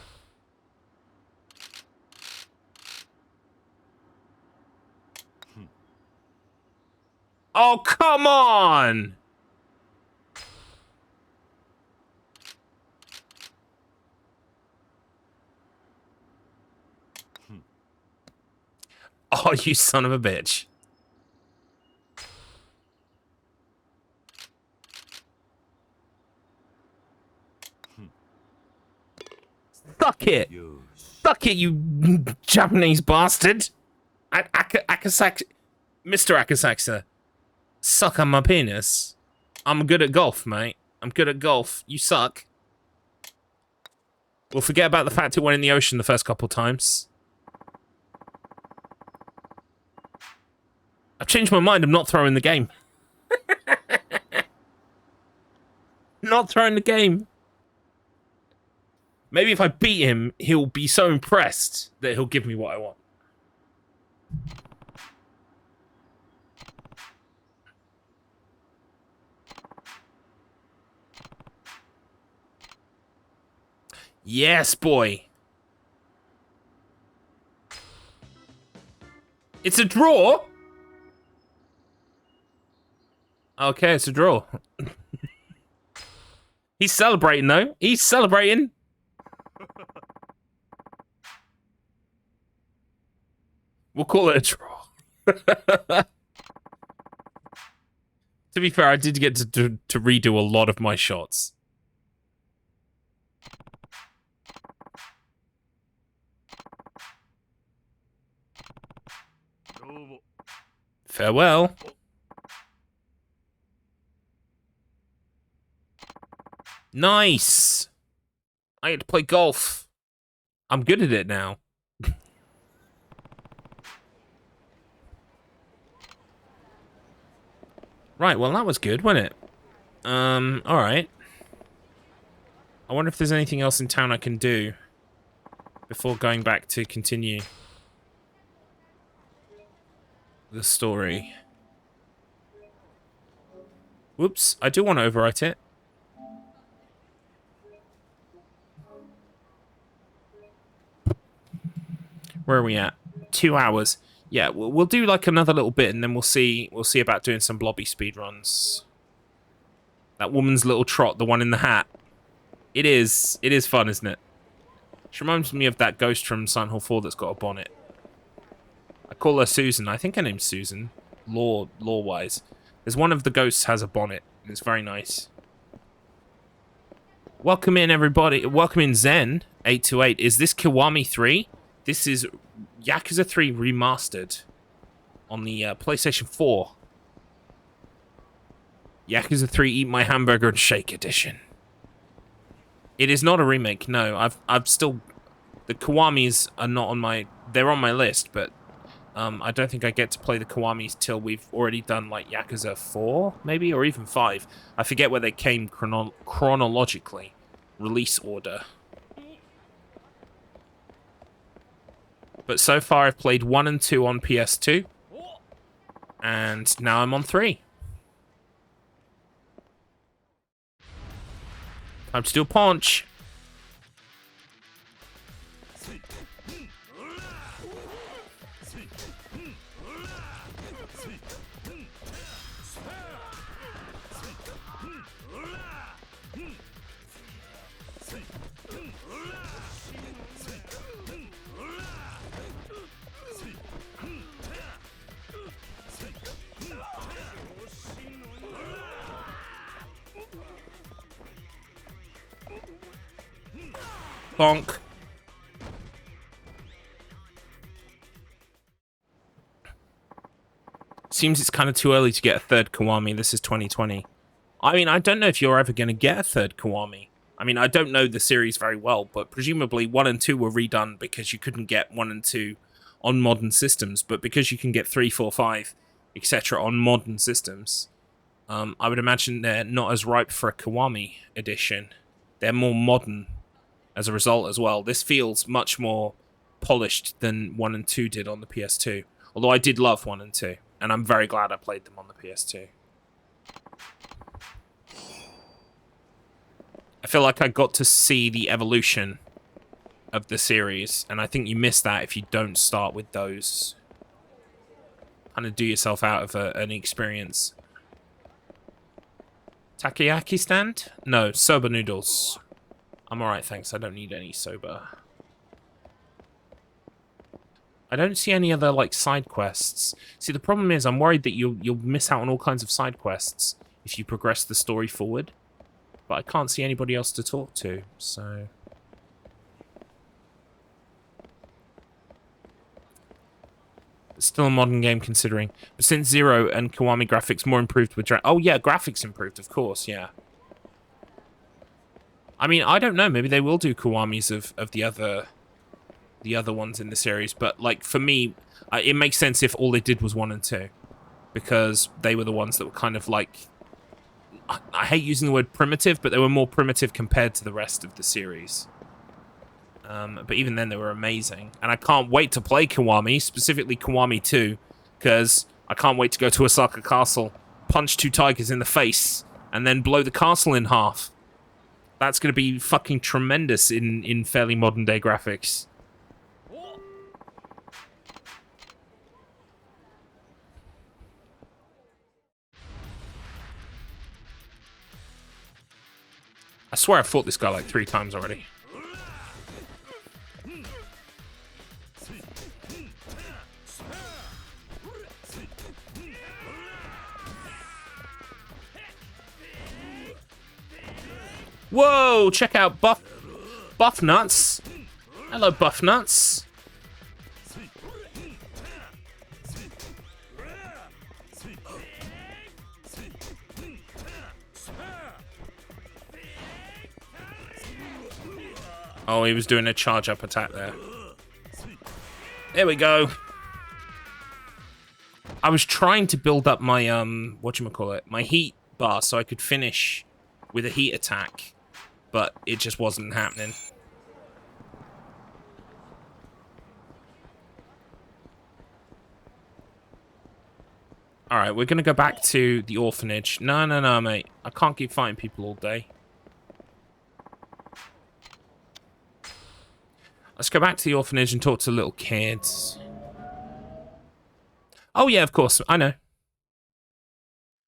Oh, come on! Oh, you son of a bitch. Suck it! Suck it, you Japanese bastard! Mr. Akasaxa. Suck on my penis. I'm good at golf, mate. I'm good at golf. You suck. We'll forget about the fact it went in the ocean the first couple times. I've changed my mind. I'm not throwing the game. Not throwing the game. Maybe if I beat him, he'll be so impressed that he'll give me what I want. Yes, boy. It's a draw? Okay, it's a draw. He's celebrating, though. He's celebrating. We'll call it a draw. To be fair, I did get to redo a lot of my shots. Farewell. Nice. I get to play golf. I'm good at it now. Right, well that was good, wasn't it? Alright. I wonder if there's anything else in town I can do before going back to continue the story. Whoops, I do want to overwrite it. Where are we at? 2 hours. Yeah, we'll do like another little bit, and then we'll see about doing some blobby speed runs. That woman's little trot, the one in the hat. It is fun, isn't it? She reminds me of that ghost from Silent Hill 4 that's got a bonnet. I call her Susan. I think her name's Susan. Lore-wise. There's one of the ghosts has a bonnet. It's very nice. Welcome in, everybody. Welcome in, Zen828. Is this Kiwami 3? This is Yakuza 3 Remastered on the PlayStation 4. Yakuza 3 Eat My Hamburger and Shake Edition. It is not a remake, no. I've still... The Kiwamis are not on my... They're on my list, but I don't think I get to play the Kiwamis till we've already done, like, Yakuza 4, maybe? Or even 5. I forget where they came chronologically. Release order. But so far I've played 1 and 2 on PS2. And now I'm on 3. Time to do a punch. Bonk. Seems it's kind of too early to get a third Kiwami. This is 2020. I mean, I don't know if you're ever going to get a third Kiwami. I mean, I don't know the series very well, but presumably 1 and 2 were redone because you couldn't get 1 and 2 on modern systems, but because you can get 3, 4, 5, etc. on modern systems, I would imagine they're not as ripe for a Kiwami edition. They're more modern as a result as well. This feels much more polished than 1 and 2 did on the PS2. Although I did love 1 and 2, and I'm very glad I played them on the PS2. I feel like I got to see the evolution of the series, and I think you miss that if you don't start with those. Kind of do yourself out of an experience. Takoyaki stand? No, soba noodles. I'm alright, thanks. I don't need any soba. I don't see any other, like, side quests. See, the problem is I'm worried that you'll miss out on all kinds of side quests if you progress the story forward. But I can't see anybody else to talk to, so... It's still a modern game considering. But since Zero and Kiwami graphics more improved with... Oh, yeah, graphics improved, of course, yeah. I mean, I don't know. Maybe they will do Kiwamis of the other ones in the series. But, like, for me, it makes sense if all they did was 1 and 2. Because they were the ones that were kind of, like... I hate using the word primitive, but they were more primitive compared to the rest of the series. But even then, they were amazing. And I can't wait to play Kiwami, specifically Kiwami 2, because I can't wait to go to Osaka Castle, punch 2 tigers in the face, and then blow the castle in half. That's going to be fucking tremendous in fairly modern-day graphics. I swear I've fought this guy like 3 times already. Whoa, check out Buff Nuts. Hello, Buff Nuts. Oh, he was doing a charge-up attack there. There we go. I was trying to build up my, whatchamacallit, my heat bar so I could finish with a heat attack, but it just wasn't happening. Alright, we're gonna go back to the orphanage. No, mate. I can't keep fighting people all day. Let's go back to the orphanage and talk to little kids. Oh yeah, of course, I know.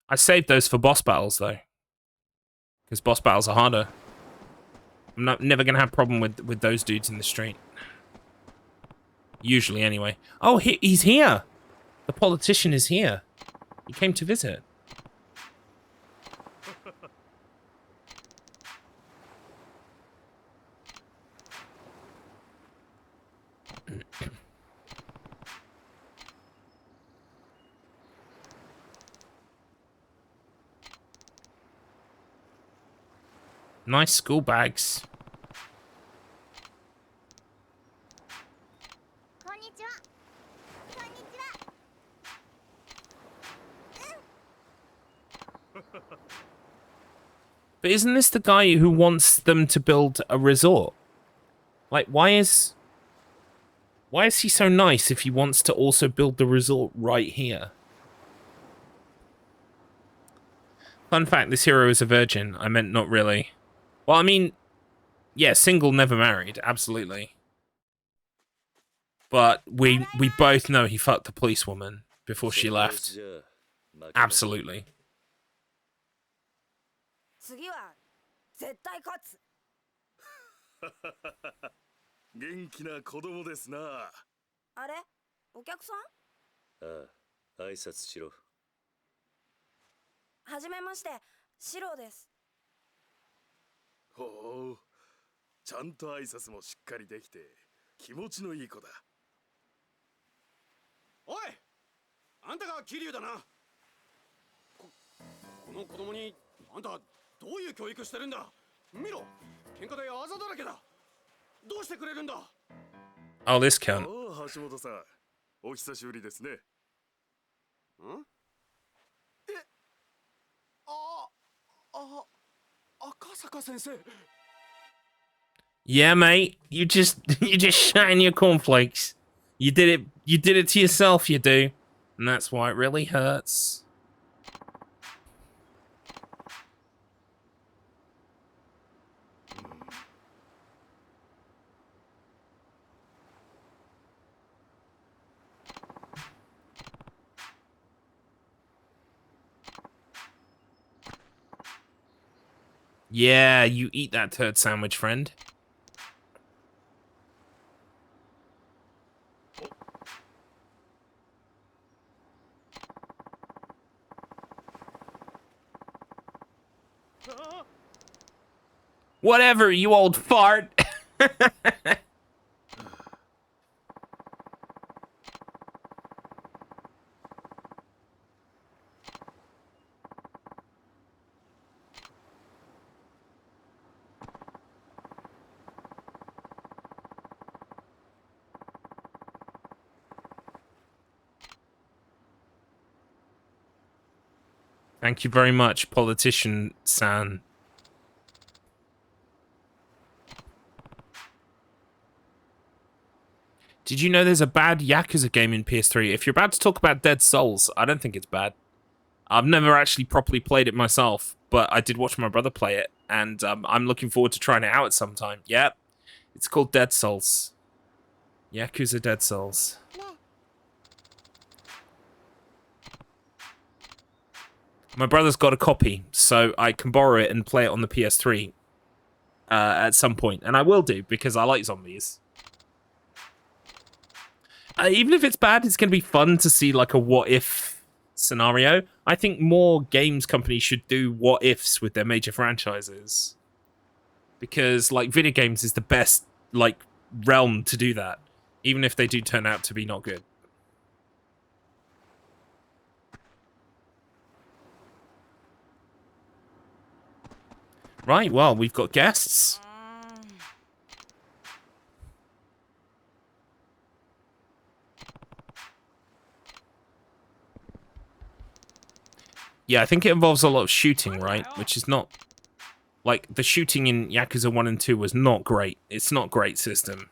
I saved those for boss battles, though. Because boss battles are harder. I'm never going to have a problem with those dudes in the street. Usually, anyway. Oh, he's here! The politician is here. He came to visit. Nice school bags. But isn't this the guy who wants them to build a resort? Like, why is he so nice if he wants to also build the resort right here? Fun fact, this hero is a virgin. I meant not really. Well, I mean, yeah, single, never married, absolutely. But we both know he fucked the policewoman before she left. Absolutely. 次は絶対勝つ。元気な子供ですな。あれ、お客さん？ああ、挨拶しろ。はじめまして、シロです。ほう、ちゃんと挨拶もしっかりできて気持ちのいい子だ。おい、あんたが桐生だな。この子供にあんたどういう教育してるんだ。見ろ、喧嘩であざだらけだ。どうしてくれるんだ。 Oh, this cunt. ああ、橋本さん、お久しぶりですね。ん？え、赤坂先生。 Yeah, mate. You just shatting your cornflakes. You did it to yourself, you do. And that's why it really hurts. Yeah, you eat that turd sandwich, friend. Whatever, you old fart. Thank you very much, politician San. Did you know there's a bad Yakuza game in PS3? If you're about to talk about Dead Souls, I don't think it's bad. I've never actually properly played it myself, but I did watch my brother play it, and I'm looking forward to trying it out at some time. Yep, it's called Dead Souls. Yakuza Dead Souls. My brother's got a copy, so I can borrow it and play it on the PS3 at some point, and I will do, because I like zombies. Even if it's bad, it's going to be fun to see like a what-if scenario. I think more games companies should do what-ifs with their major franchises. Because like video games is the best like realm to do that, even if they do turn out to be not good. Right, well, we've got guests. Yeah, I think it involves a lot of shooting, right? Which is not... Like, the shooting in Yakuza 1 and 2 was not great. It's not a great system.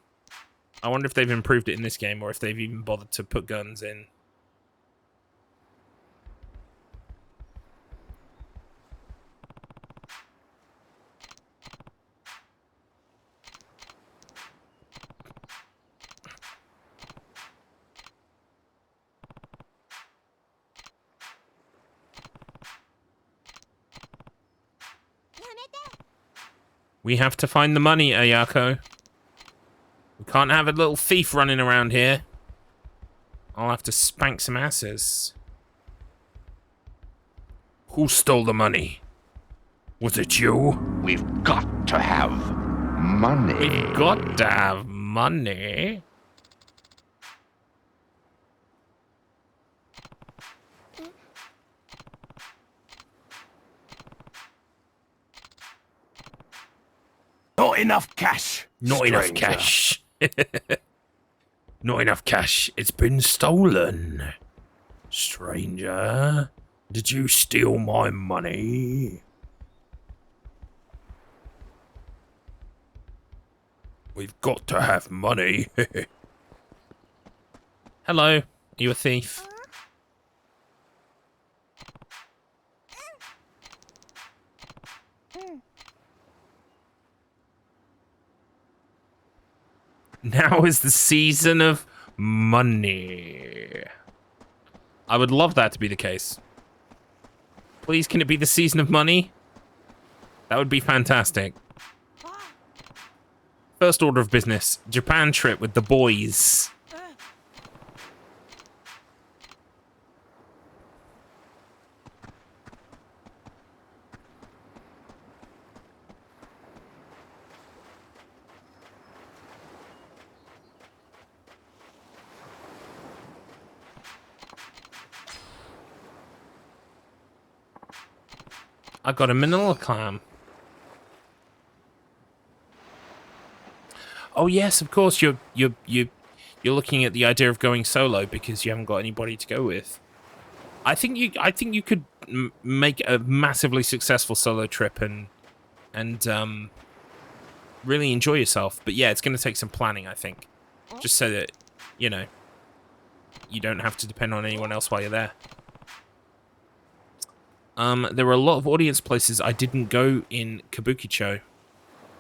I wonder if they've improved it in this game, or if they've even bothered to put guns in. We have to find the money, Ayako. We can't have a little thief running around here. I'll have to spank some asses. Who stole the money? Was it you? We've got to have money. We've got to have money. Not enough cash. Not enough cash. Not enough cash. It's been stolen. Stranger, did you steal my money? We've got to have money. Hello, are you a thief? Now is the season of money. I would love that to be the case. Please, can it be the season of money? That would be fantastic. First order of business, Japan trip with the boys. I got a manila clam. Oh yes, of course. You're looking at the idea of going solo because you haven't got anybody to go with. I think you could make a massively successful solo trip and really enjoy yourself. But yeah, it's going to take some planning, I think, just so that you know you don't have to depend on anyone else while you're there. There were a lot of audience places I didn't go in Kabukicho.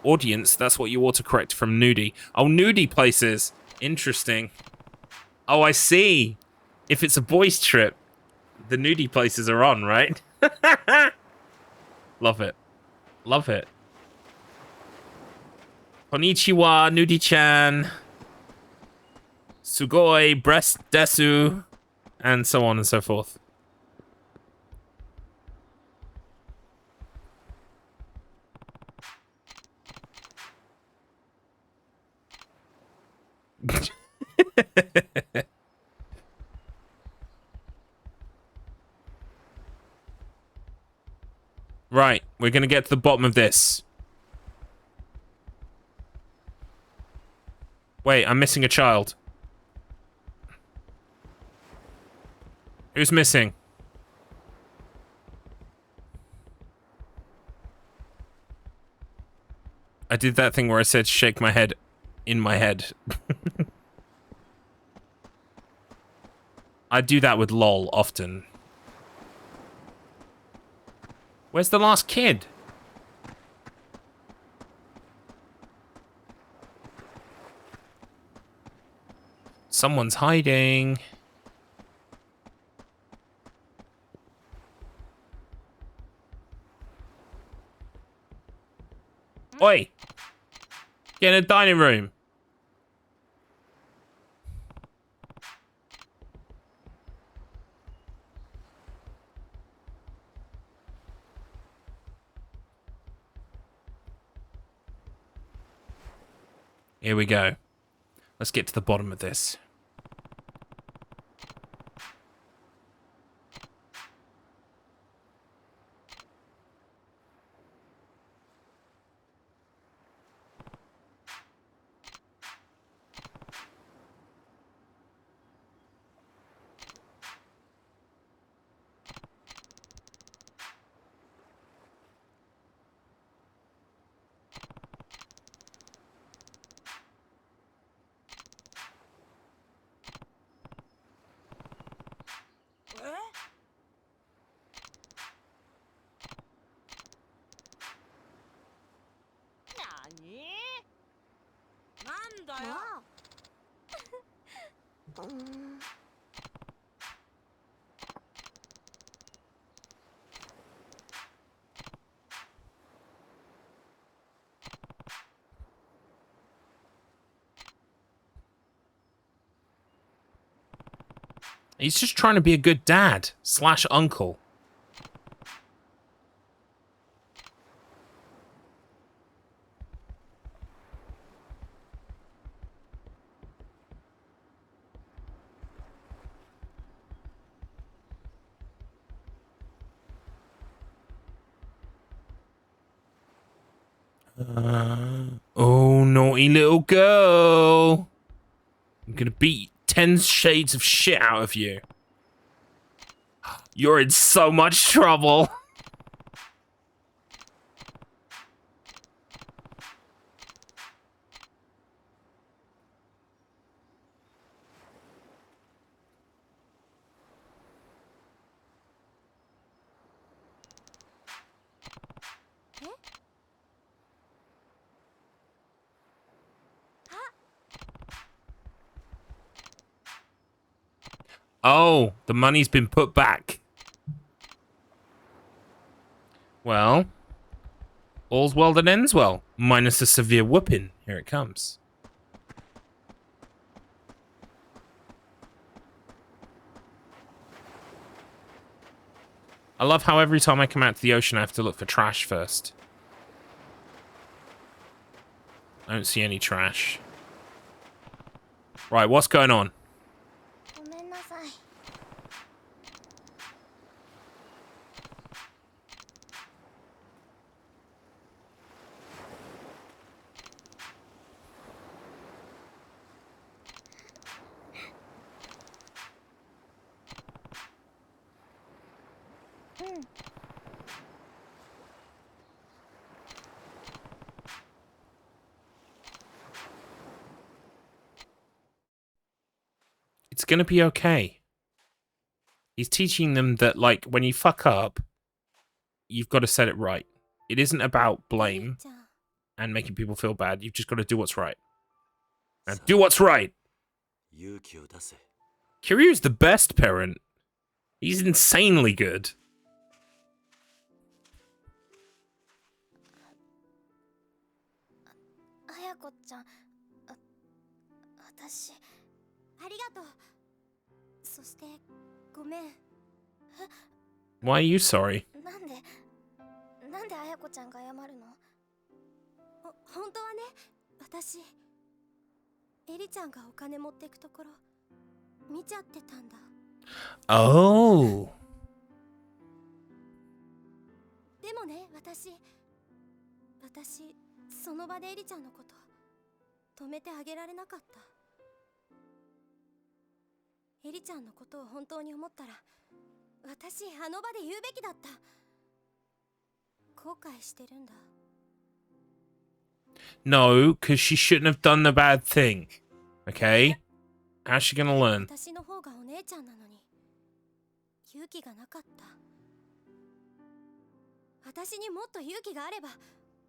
Audience, that's what you autocorrect from nudie. Oh, nudie places. Interesting. Oh, I see. If it's a boys' trip, the nudie places are on, right? Love it. Love it. Konnichiwa, nudie-chan. Sugoi, breast desu. And so on and so forth. Right, we're gonna get to the bottom of this. Wait, I'm missing a child. Who's missing? I did that thing where I said shake my head in my head. I do that with LOL often. Where's the last kid? Someone's hiding. Oi! Get in the dining room. Here we go. Let's get to the bottom of this. He's just trying to be a good dad / uncle. Oh, naughty little girl. I'm gonna beat 10 shades of shit out of you. You're in so much trouble. Oh, the money's been put back. Well, all's well that ends well. Minus a severe whooping. Here it comes. I love how every time I come out to the ocean, I have to look for trash first. I don't see any trash. Right, what's going on? It's gonna be okay. He's teaching them that, like, when you fuck up, you've got to set it right. It isn't about blame and making people feel bad. You've just got to do what's right. And do what's right. Kiryu's the best parent. He's insanely good. 綾子ちゃん、私ありがとう。そしてごめん。 Why are you sorry? なんで綾子ちゃんが謝るの？本当はね、私エリちゃんがお金持ってくところ見ちゃってたんだ。 Oh. でもね、私その場でエリちゃんのこと止めてあげられなかった。エリちゃんのことを本当に思ったら、私あの場で言うべきだった。後悔してるんだ。 No, because she shouldn't have done the bad thing. Okay? How's she gonna learn? 私の方がお姉ちゃんなのに勇気がなかった。私にもっと勇気があれば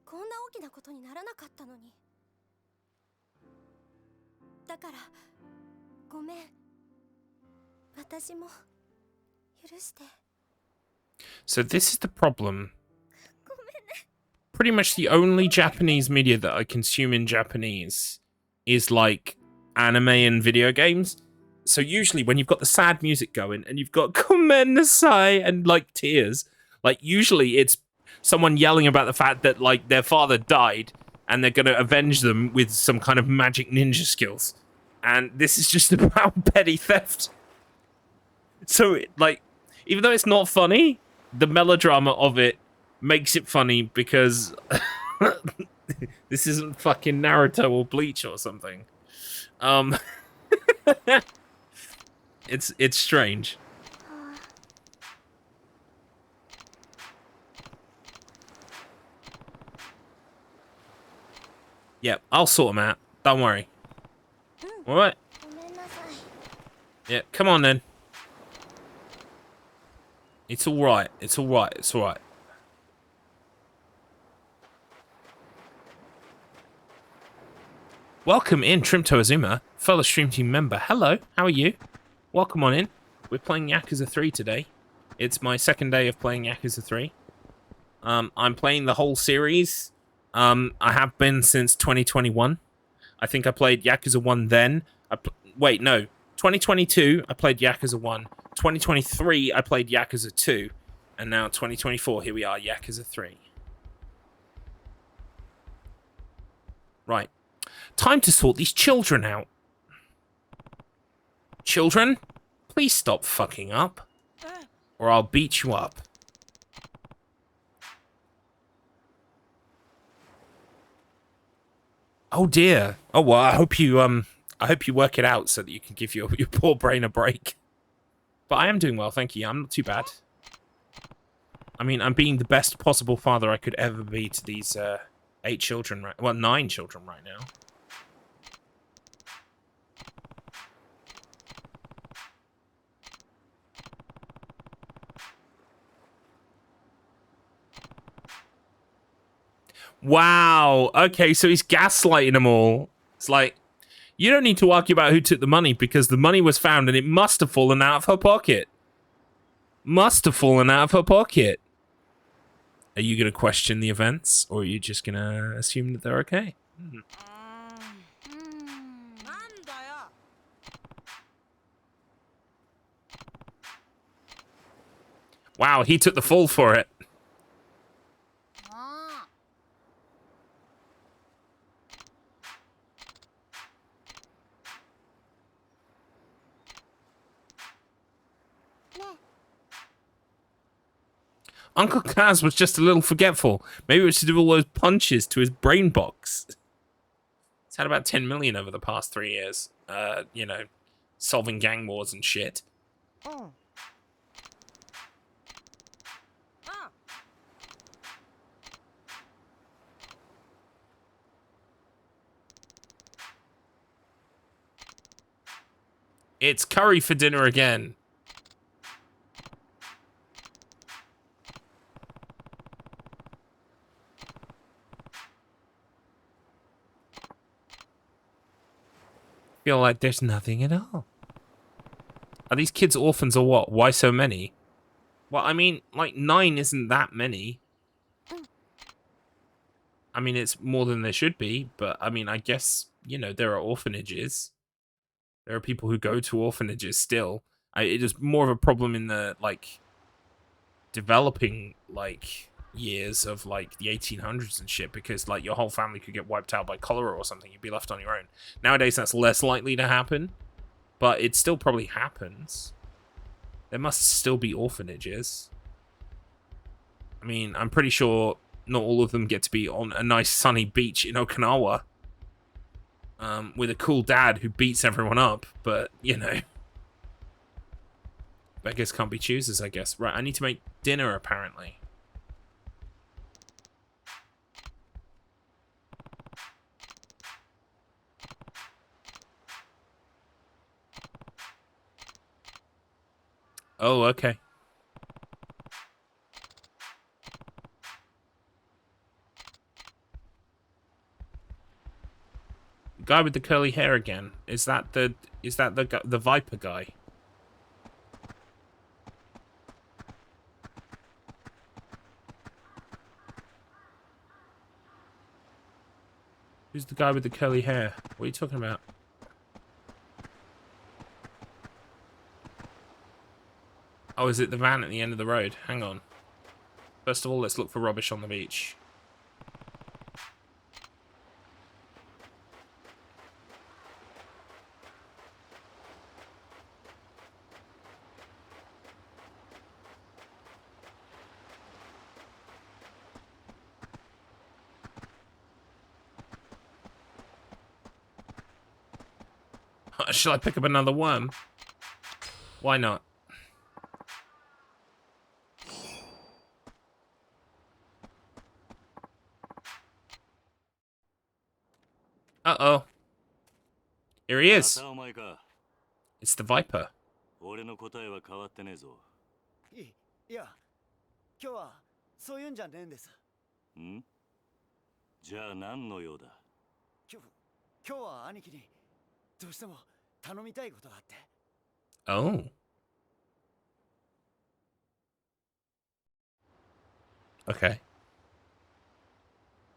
こんな大きなことにならなかったのに。だからごめん。私も許して。 So this is the problem. Pretty much the only Japanese media that I consume in Japanese is like anime and video games. So usually when you've got the sad music going and you've got "Gomennasai" and like tears, like usually it's someone yelling about the fact that like their father died and they're going to avenge them with some kind of magic ninja skills. And this is just about petty theft. So like, even though it's not funny, the melodrama of it makes it funny because this isn't fucking Naruto or Bleach or something. It's strange. Yep, I'll sort them out. Don't worry. Alright. Yeah, come on then. It's alright. It's alright. It's alright. Welcome in, Trimto Azuma, fellow stream team member. Hello, how are you? Welcome on in. We're playing Yakuza 3 today. It's my second day of playing Yakuza 3. I'm playing the whole series. I have been since 2021. I think I played Yakuza 1 then. Wait, no. 2022, I played Yakuza 1. 2023, I played Yakuza 2. And now 2024, here we are, Yakuza 3. Right. Time to sort these children out. Children, please stop fucking up, or I'll beat you up. Oh dear. Oh well, I hope you work it out so that you can give your poor brain a break. But I am doing well, thank you. I'm not too bad. I mean, I'm being the best possible father I could ever be to these 8 children, right? Well, 9 children right now. Wow. Okay, so he's gaslighting them all. It's like, you don't need to argue about who took the money because the money was found and it must have fallen out of her pocket. Must have fallen out of her pocket. Are you going to question the events or are you just going to assume that they're okay? Wow, he took the fall for it. Uncle Kaz was just a little forgetful. Maybe it was to do all those punches to his brain box. It's had about 10 million over the past 3 years. You know, solving gang wars and shit. It's curry for dinner again. Feel like there's nothing at all. Are these kids orphans or what? Why so many? Well, I mean, like, 9 isn't that many. I mean, it's more than there should be, but, I mean, I guess, you know, there are orphanages. There are people who go to orphanages still. It is more of a problem in the, like, developing, like, years of, like, the 1800s and shit, because, like, your whole family could get wiped out by cholera or something. You'd be left on your own. Nowadays, that's less likely to happen, but it still probably happens. There must still be orphanages. I mean, I'm pretty sure not all of them get to be on a nice sunny beach in Okinawa. With a cool dad who beats everyone up, but, you know. Beggars can't be choosers, I guess. Right, I need to make dinner, apparently. Oh, okay. Guy with the curly hair again. Is that the Viper guy? Who's the guy with the curly hair? What are you talking about? Oh, is it the van at the end of the road? Hang on. First of all, let's look for rubbish on the beach. Shall I pick up another worm? Why not? Uh-oh. Here he is. It's the Viper. 俺の答えは変わってねえぞ。いや、今日はそういうんじゃねえんです。ん？じゃあ何の用だ？今日は兄貴にどうしても頼みたいことがあって。Oh. Okay.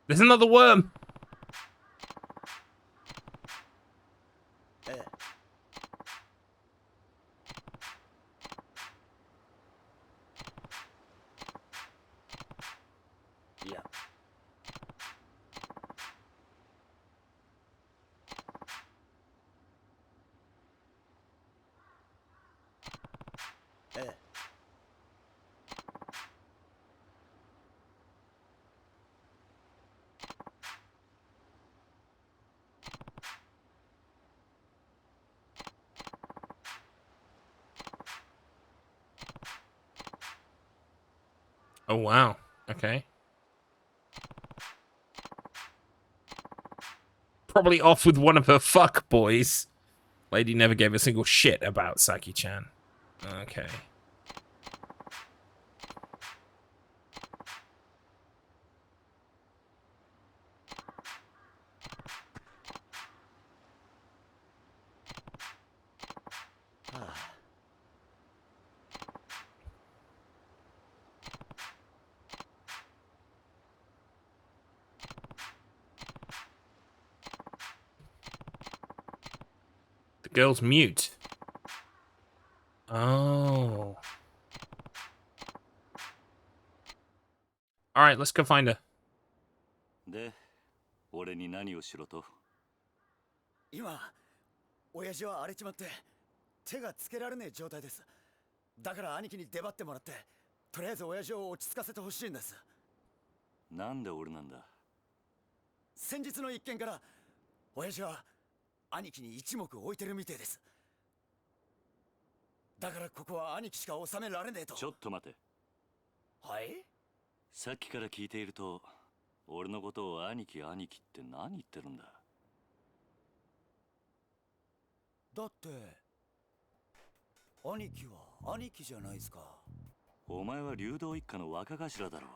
There's another worm. Yeah. Oh, wow. Okay. Probably off with one of her fuck boys. Lady never gave a single shit about Saki-chan. Okay. The girl's mute. Oh. Alright, let's go find her. で、俺に何をしろと？今、親父は荒れちまって手がつけられねえ状態です。だから兄貴に出張ってもらって、とりあえず親父を落ち着かせてほしいんです。なんで俺なんだ？先日の一件から親父は兄貴に一目置いてるみてえです。だからここは兄貴しか収められねえと。ちょっと待て。はい？さっきから聞いていると、俺のことを兄貴兄貴って何言ってるんだ？だって兄貴は兄貴じゃないですか。お前は流動一家の若頭だろ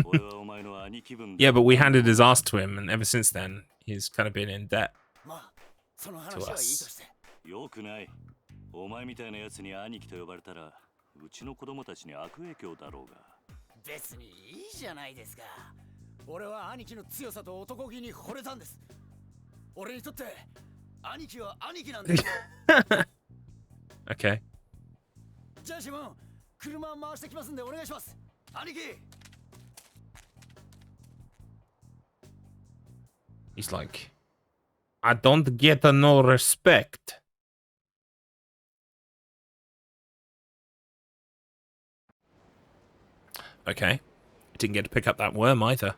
う。俺はお前の兄貴分だ。Yeah, but we handed his ass to him, and ever since then, he's kind of been in debt まあ、その to 話はいいと us. して。よくない。お前みたいな奴に兄貴と呼ばれたら、うちの子供たちに悪影響だろうが。別にいいじゃないですか。俺は兄貴の強さと男気に惚れたんです。俺にとって兄貴は兄貴なんです。Okay. じゃあシモン、車回してきますんでお願いします。兄貴。He's like, I don't get no respect. Okay. Didn't get to pick up that worm either.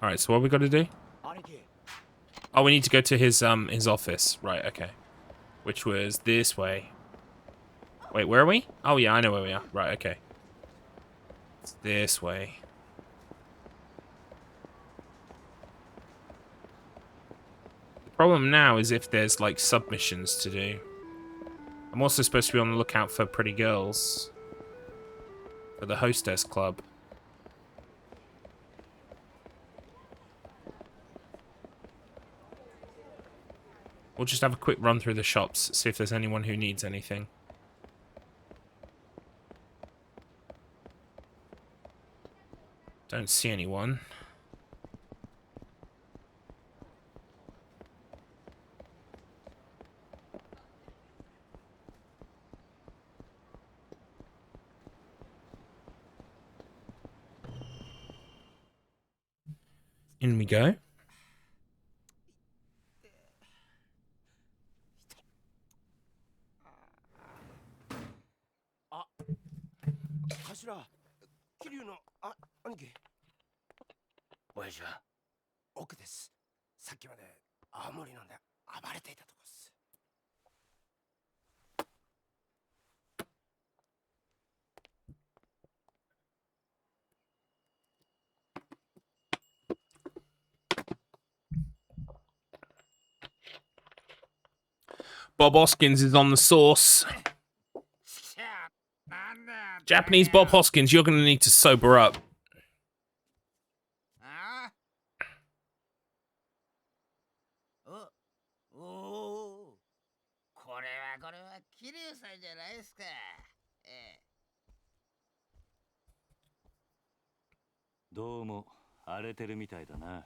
Alright, so what we got to do? 兄貴。 Oh, we need to go to his office. Right, okay. Which was this way. Wait, where are we? Oh yeah, I know where we are. Right, okay. It's this way. The problem now is if there's like submissions to do. I'm also supposed to be on the lookout for pretty girls. For the hostess club. We'll just have a quick run through the shops, see if there's anyone who needs anything. Don't see anyone. In we go. 頭、桐生の兄貴。親父は奥です。さっきまで青森飲んで暴れていたとこっす。Bob Hoskins is on the sauce. Japanese Bob Hoskins, you're going to need to sober up. これは桐生さんじゃないですか。どうも荒れてるみたいだな。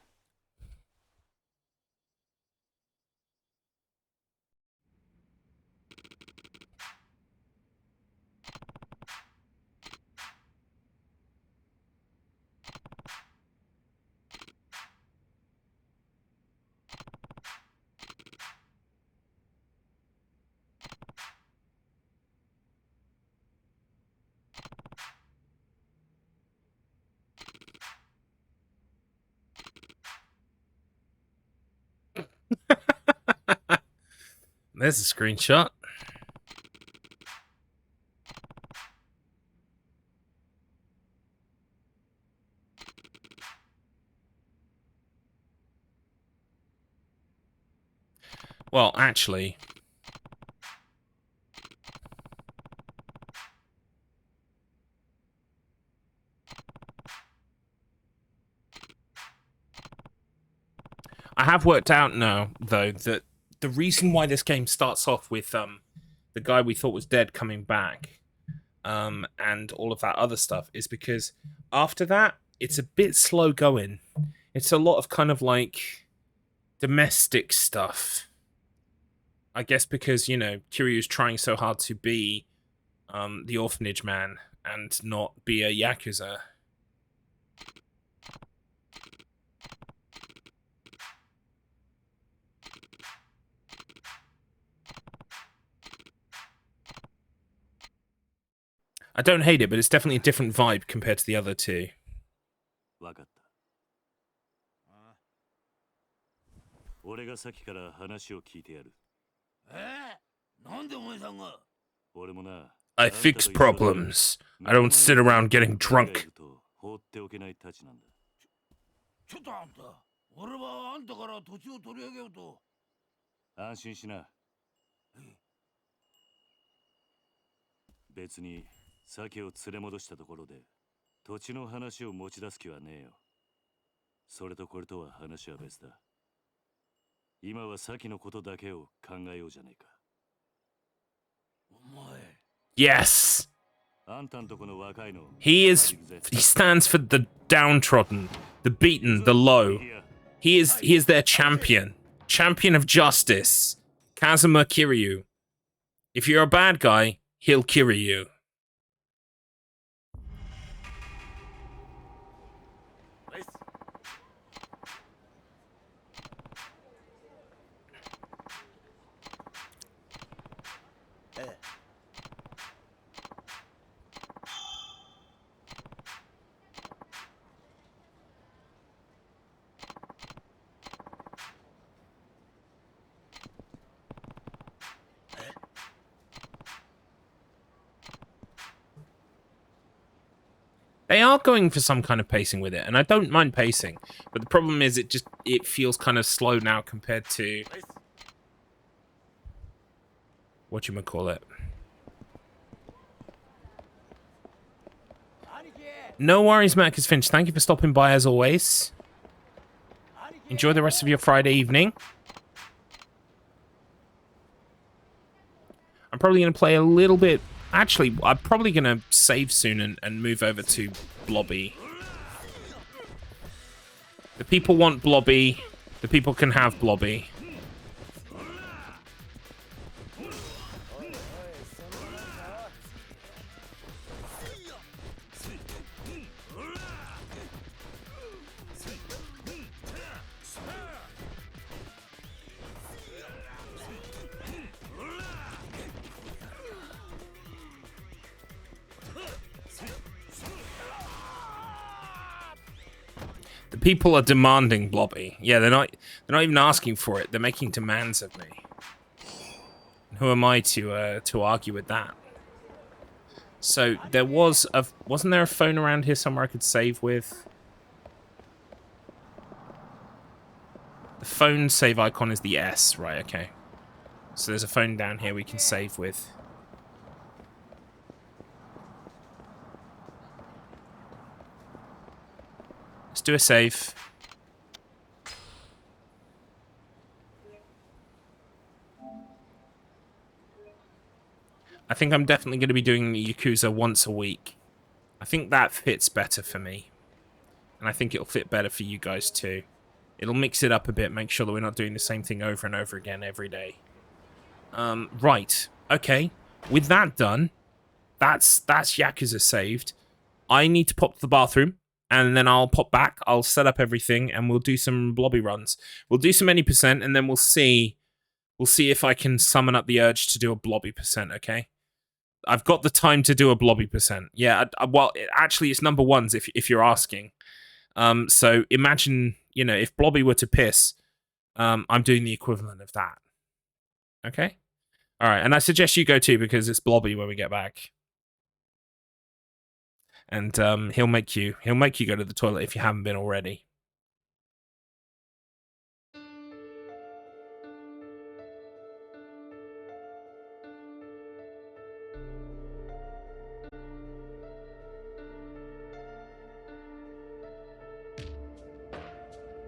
There's a screenshot. Well, actually, I have worked out now, though, that the reason why this game starts off with the guy we thought was dead coming back and all of that other stuff is because after that, it's a bit slow going. It's a lot of kind of like domestic stuff. I guess because, you know, Kiryu's trying so hard to be the orphanage man and not be a Yakuza. I don't hate it, but it's definitely a different vibe compared to the other two. わかった。俺がさっきから話を聞いてやる。なんでお前さんが？俺もな。I fix problems. I don't sit around getting drunk. 放っておけないたちなんだ。ちょっとあんた、俺はあんたから土地を取り上げようと。安心しな。別に鮭を連れ戻したところで土地の話を持ち出す気はねえよ。それとこれとは話は別だ。今は鮭のことだけを考えようじゃねえか。お前。Yes. あんたんとこの若いの。He stands for the downtrodden, the beaten, the low. He is their champion. Champion of justice. Kazuma Kiryu. If you're a bad guy, he'll Kiryu. They are going for some kind of pacing with it, and I don't mind pacing, but the problem is it feels kind of slow now compared to whatchamacallit. No worries, Marcus Finch. Thank you for stopping by as always. Enjoy the rest of your Friday evening. I'm probably going to play a little bit. Actually, I'm probably going to save soon and move over to Blobby. The people want Blobby. The people can have Blobby. The people are demanding Blobby. Yeah, they're not even asking for it. They're making demands of me. Who am I to argue with that? So there wasn't there a phone around here somewhere I could save with? The phone save icon is the S, right? Okay. So there's a phone down here we can save with. Let's do a save. I think I'm definitely going to be doing Yakuza once a week. I think that fits better for me. And I think it'll fit better for you guys too. It'll mix it up a bit, make sure that we're not doing the same thing over and over again every day. Right. Okay. With that done, that's Yakuza saved. I need to pop to the bathroom. And then I'll pop back, I'll set up everything, and we'll do some Blobby runs. We'll do some any %, and then we'll see if I can summon up the urge to do a Blobby %, okay? I've got the time to do a Blobby %. Yeah, well, actually, it's number ones, if you're asking. So imagine, you know, if Blobby were to piss, I'm doing the equivalent of that. Okay? All right, and I suggest you go too, because it's Blobby when we get back. And he'll make you go to the toilet if you haven't been already.